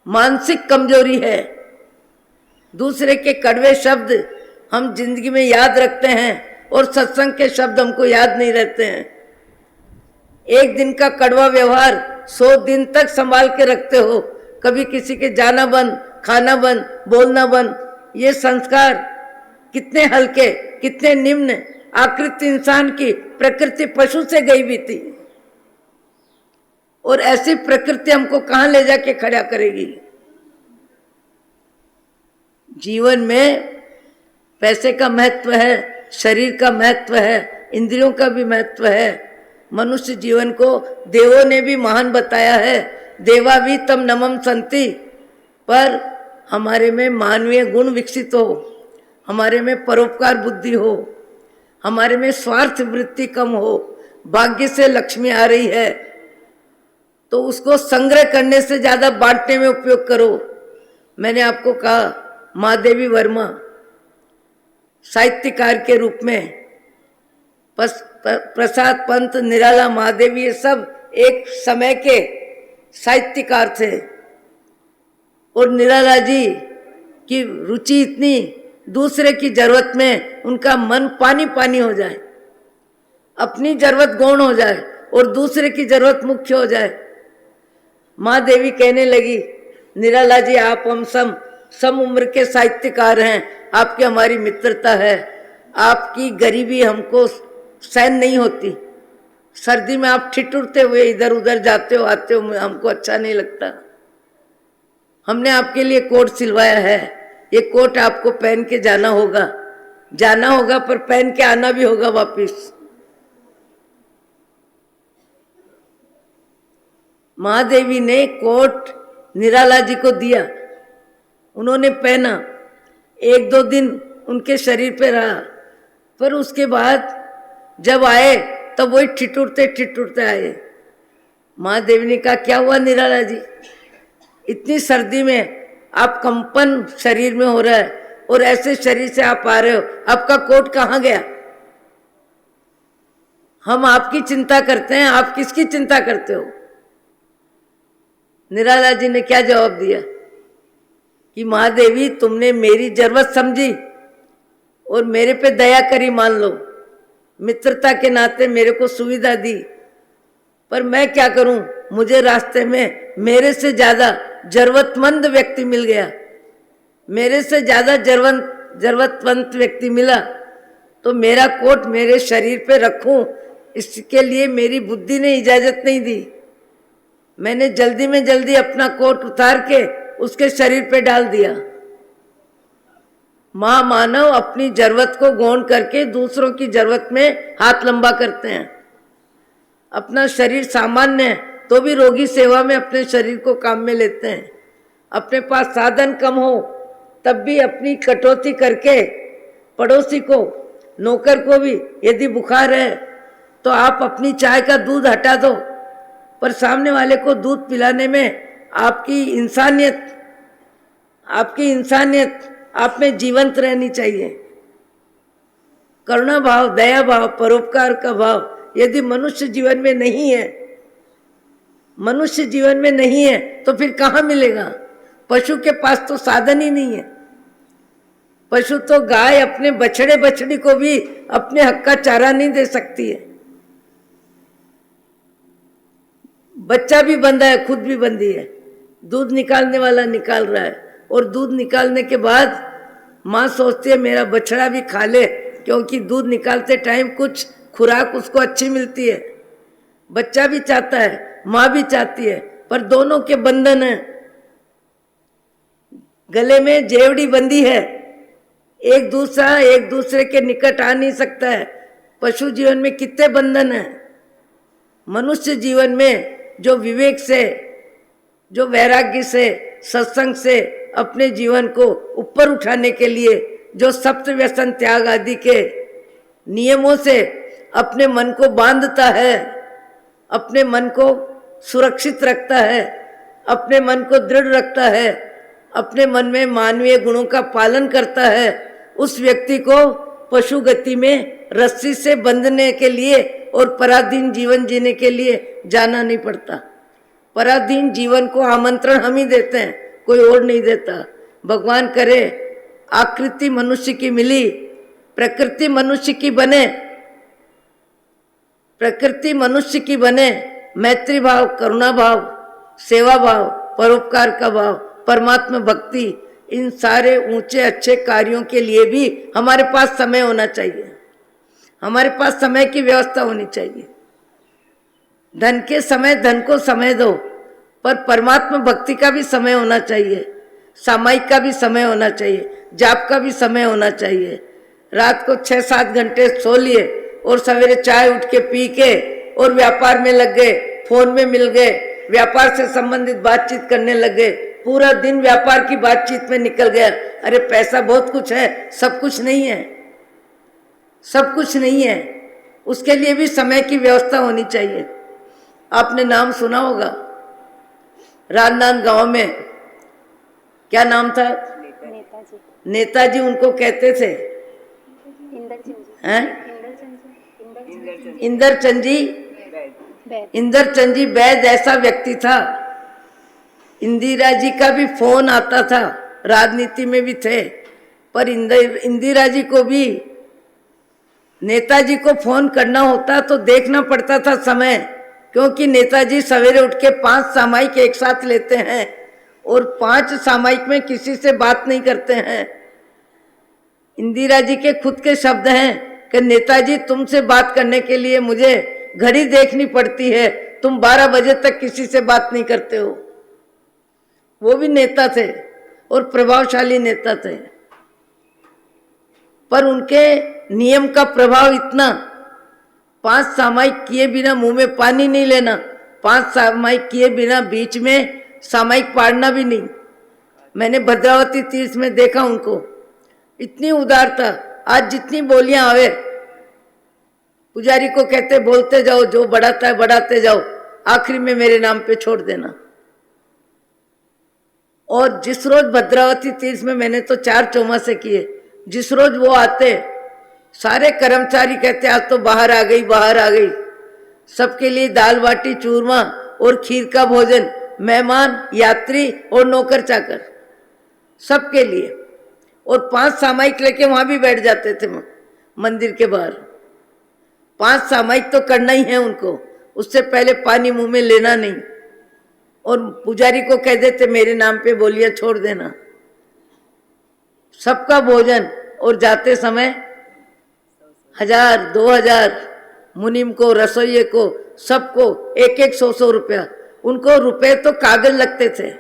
मानसिक कमजोरी है। दूसरे के कड़वे शब्द हम जिंदगी में याद रखते हैं और सत्संग के शब्द हमको याद नहीं रहते हैं। एक दिन का कड़वा व्यवहार 100 दिन तक संभाल के रखते हो। कभी किसी के जाना बंद, खाना बंद, बोलना बंद। ये संस्कार कितने हल्के, कितने निम्न। आकृति इंसान की, प्रकृति पशु से गई भी थी, और ऐसी प्रकृति हमको कहां ले जाके खड़ा करेगी? जीवन में पैसे का महत्व है, शरीर का महत्व है, इंद्रियों का भी महत्व है। मनुष्य जीवन को देवों ने भी महान बताया है, देवा भी तम नमम संति। पर हमारे में मानवीय गुण विकसित हो, हमारे में परोपकार बुद्धि हो, हमारे में स्वार्थ वृत्ति कम हो, भाग्य से लक्ष्मी आ रही है तो उसको संग्रह करने से ज्यादा बांटने में उपयोग करो। मैंने आपको कहा महादेवी वर्मा साहित्यकार के रूप में, प्रसाद पंत, निराला, महादेवी, ये सब एक समय के साहित्यकार थे। और निराला जी की रुचि इतनी, दूसरे की जरूरत में उनका मन पानी पानी हो जाए, अपनी जरूरत गौण हो जाए और दूसरे की जरूरत मुख्य हो जाए। महादेवी कहने लगी, निराला जी आप हम सम उम्र के साहित्यकार हैं, आपकी हमारी मित्रता है, आपकी गरीबी हमको सहन नहीं होती। सर्दी में आप ठिठुरते हुए इधर उधर जाते हो, आते हो, हमको अच्छा नहीं लगता। हमने आपके लिए कोट सिलवाया है, ये कोट आपको पहन के जाना होगा, पर पहन के आना भी होगा वापिस। महादेवी ने कोट निराला जी को दिया, उन्होंने पहना, 1-2 दिन उनके शरीर पे रहा, पर उसके बाद जब आए तब वही ठिठुरते आए। महादेवी ने कहा क्या हुआ निराला जी, इतनी सर्दी में आप कंपन शरीर में हो रहा है और ऐसे शरीर से आप आ रहे हो, आपका कोट कहाँ गया? हम आपकी चिंता करते हैं, आप किसकी चिंता करते हो? निराला जी ने क्या जवाब दिया कि महादेवी तुमने मेरी जरूरत समझी और मेरे पे दया करी, मान लो मित्रता के नाते मेरे को सुविधा दी, पर मैं क्या करूं, मुझे रास्ते में मेरे से ज्यादा जरूरतमंद व्यक्ति मिल गया, मेरे से ज्यादा जरूरतमंद व्यक्ति मिला, तो मेरा कोट मेरे शरीर पे रखूं इसके लिए मेरी बुद्धि ने इजाजत नहीं दी। मैंने जल्दी में जल्दी अपना कोट उतार के उसके शरीर पे डाल दिया। मानव अपनी जरूरत को गौण करके दूसरों की जरूरत में हाथ लंबा करते हैं। अपना शरीर सामान्य है तो भी रोगी सेवा में अपने शरीर को काम में लेते हैं। अपने पास साधन कम हो तब भी अपनी कटौती करके पड़ोसी को, नौकर को भी यदि बुखार है तो आप अपनी चाय का दूध हटा दो, पर सामने वाले को दूध पिलाने में आपकी इंसानियत आप में जीवंत रहनी चाहिए। करुणा भाव, दया भाव, परोपकार का भाव यदि मनुष्य जीवन में नहीं है तो फिर कहाँ मिलेगा? पशु के पास तो साधन ही नहीं है। पशु तो गाय अपने बछड़े बछड़ी को भी अपने हक का चारा नहीं दे सकती है। बच्चा भी बंधा है, खुद भी बंधी है। दूध निकालने वाला निकाल रहा है और दूध निकालने के बाद माँ सोचती है मेरा बछड़ा भी खा ले, क्योंकि दूध निकालते टाइम कुछ खुराक उसको अच्छी मिलती है। बच्चा भी चाहता है, माँ भी चाहती है, पर दोनों के बंधन है। गले में जेवड़ी बंधी है, एक दूसरे के निकट आ नहीं सकता है। पशु जीवन में कितने बंधन है। मनुष्य जीवन में जो विवेक से, जो वैराग्य से, सत्संग से अपने जीवन को ऊपर उठाने के लिए जो सप्त व्यसन त्याग आदि के नियमों से अपने मन को बांधता है, अपने मन को सुरक्षित रखता है, अपने मन को दृढ़ रखता है, अपने मन में मानवीय गुणों का पालन करता है, उस व्यक्ति को पशु गति में रस्सी से बंधने के लिए और पराधीन जीवन जीने के लिए जाना नहीं पड़ता। पराधीन जीवन को आमंत्रण हम ही देते हैं, कोई और नहीं देता। भगवान करे आकृति मनुष्य की मिली, प्रकृति मनुष्य की बने, मैत्री भाव, करुणा भाव, सेवा भाव, परोपकार का भाव, परमात्मा भक्ति, इन सारे ऊंचे अच्छे कार्यों के लिए भी हमारे पास समय होना चाहिए। हमारे पास समय की व्यवस्था होनी चाहिए। धन के समय धन को समय दो, पर परमात्मा भक्ति का भी समय होना चाहिए, सामायिक का भी समय होना चाहिए, जाप का भी समय होना चाहिए। रात को 6-7 घंटे सो लिए और सवेरे चाय उठ के पी के और व्यापार में लग गए, फोन में मिल गए, व्यापार से संबंधित बातचीत करने लग गए, पूरा दिन व्यापार की बातचीत में निकल गया। अरे पैसा बहुत कुछ है, सब कुछ नहीं है, सब कुछ नहीं है। उसके लिए भी समय की व्यवस्था होनी चाहिए। आपने नाम सुना होगा, राजनांद गांव में क्या नाम था? नेताजी उनको कहते थे, इंदरचंद जी वैद ऐसा व्यक्ति था। इंदिरा जी का भी फोन आता था, राजनीति में भी थे, पर इंदिरा जी को भी नेताजी को फोन करना होता तो देखना पड़ता था समय, क्योंकि नेताजी सवेरे उठ के 5 सामायिक एक साथ लेते हैं और 5 सामायिक में किसी से बात नहीं करते हैं। इंदिरा जी के खुद के शब्द हैं कि नेताजी तुमसे बात करने के लिए मुझे घड़ी देखनी पड़ती है, तुम 12 बजे तक किसी से बात नहीं करते हो। वो भी नेता थे और प्रभावशाली नेता थे, पर उनके नियम का प्रभाव इतना, 5 सामायिक किए बिना मुंह में पानी नहीं लेना, 5 सामायिक किए बिना बीच में सामायिक पाड़ना भी नहीं। मैंने भद्रावती तीर्थ में देखा उनको, इतनी उदारता। आज जितनी बोलियां आवे, पुजारी को कहते बोलते जाओ, जो बढ़ाता है बढ़ाते जाओ, आखिरी में मेरे नाम पे छोड़ देना। और जिस रोज भद्रावती तीर्थ में मैंने तो 4 चौमासे किए, जिस रोज वो आते सारे कर्मचारी कहते आज तो बाहर आ गई। सबके लिए दाल बाटी चूरमा और खीर का भोजन, मेहमान, यात्री और नौकर चाकर, सबके लिए। और 5 सामायिक लेके वहां भी बैठ जाते थे मंदिर के बाहर। 5 सामायिक तो करना ही है उनको, उससे पहले पानी मुंह में लेना नहीं। और पुजारी को कह देते मेरे नाम पे बोलिया छोड़ देना। सबका भोजन, और जाते समय 1000, 2000 मुनीम को, रसोइये को, सबको एक एक 100 रुपया। उनको रुपए तो कागज लगते थे,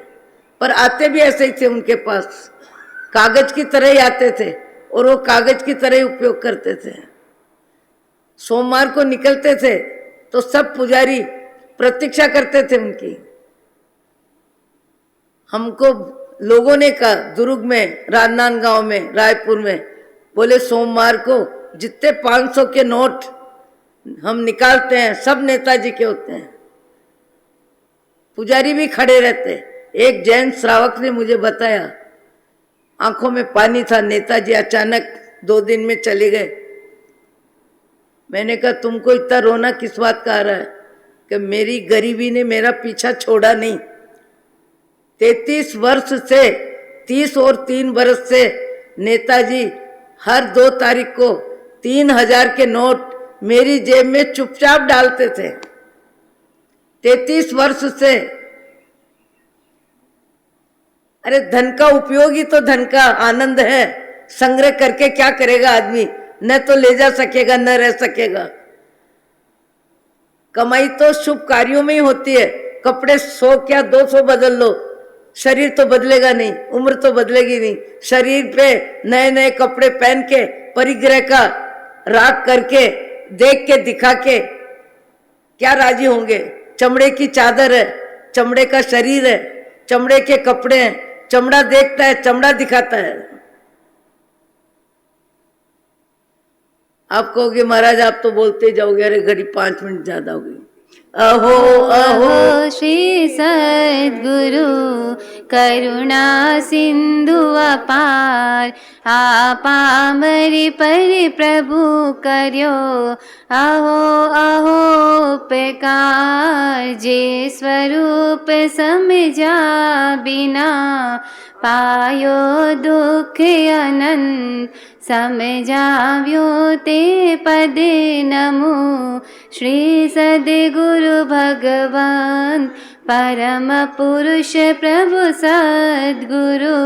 पर आते भी ऐसे ही थे, उनके पास कागज की तरह ही आते थे और वो कागज की तरह ही उपयोग करते थे। सोमवार को निकलते थे तो सब पुजारी प्रतीक्षा करते थे उनकी। हमको लोगों ने कहा, दुर्ग में, राजनांदगांव में, रायपुर में, बोले सोमवार को जितने 500 के नोट हम निकालते हैं सब नेताजी के होते हैं। पुजारी भी खड़े रहते। एक जैन श्रावक ने मुझे बताया, आंखों में पानी था, नेताजी अचानक 2 दिन में चले गए। मैंने कहा तुमको इतना रोना किस बात का आ रहा है? कि मेरी गरीबी ने मेरा पीछा छोड़ा नहीं। 33 वर्ष से, 30 और 3 वर्ष से नेताजी हर 2 तारीख को 3000 के नोट मेरी जेब में चुपचाप डालते थे। 33 वर्ष से। अरे धन का उपयोग ही तो धन का आनंद है। संग्रह करके क्या करेगा आदमी? न तो ले जा सकेगा न रह सकेगा। कमाई तो शुभ कार्यों में ही होती है। कपड़े 100 क्या 200 बदल लो, शरीर तो बदलेगा नहीं, उम्र तो बदलेगी नहीं। शरीर पे नए नए कपड़े पहन के, परिग्रह का राग करके, देख के, दिखा के क्या राजी होंगे? चमड़े की चादर है, चमड़े का शरीर है, चमड़े के कपड़े हैं, चमड़ा देखता है, चमड़ा दिखाता है। आप कहोगे महाराज आप तो बोलते जाओगे, अरे घड़ी 5 मिनट ज्यादा हो गई। अहो अहो श्री सद्गुरु करुणा सिंधु अपार, आपामरि परि प्रभु कर्यो अहो अहो उपकार। जे स्वरूप समझा बिना पायो दुख अनंत, समझाव्यो ते पद नमो। श्री सद्गुरु भगवान परम पुरुष प्रभु सद्गुरु,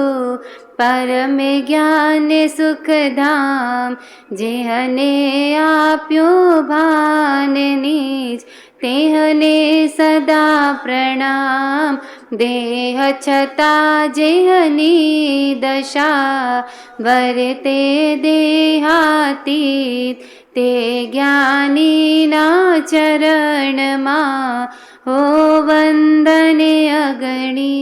परम ज्ञान सुख धाम। जेहने आप्यो भान नीच, तेहने सदा प्रणाम। देह छता जेहनी दशा, वरते देहातीत। ते ज्ञानी ना चरण मा, हो वंदने अगणी।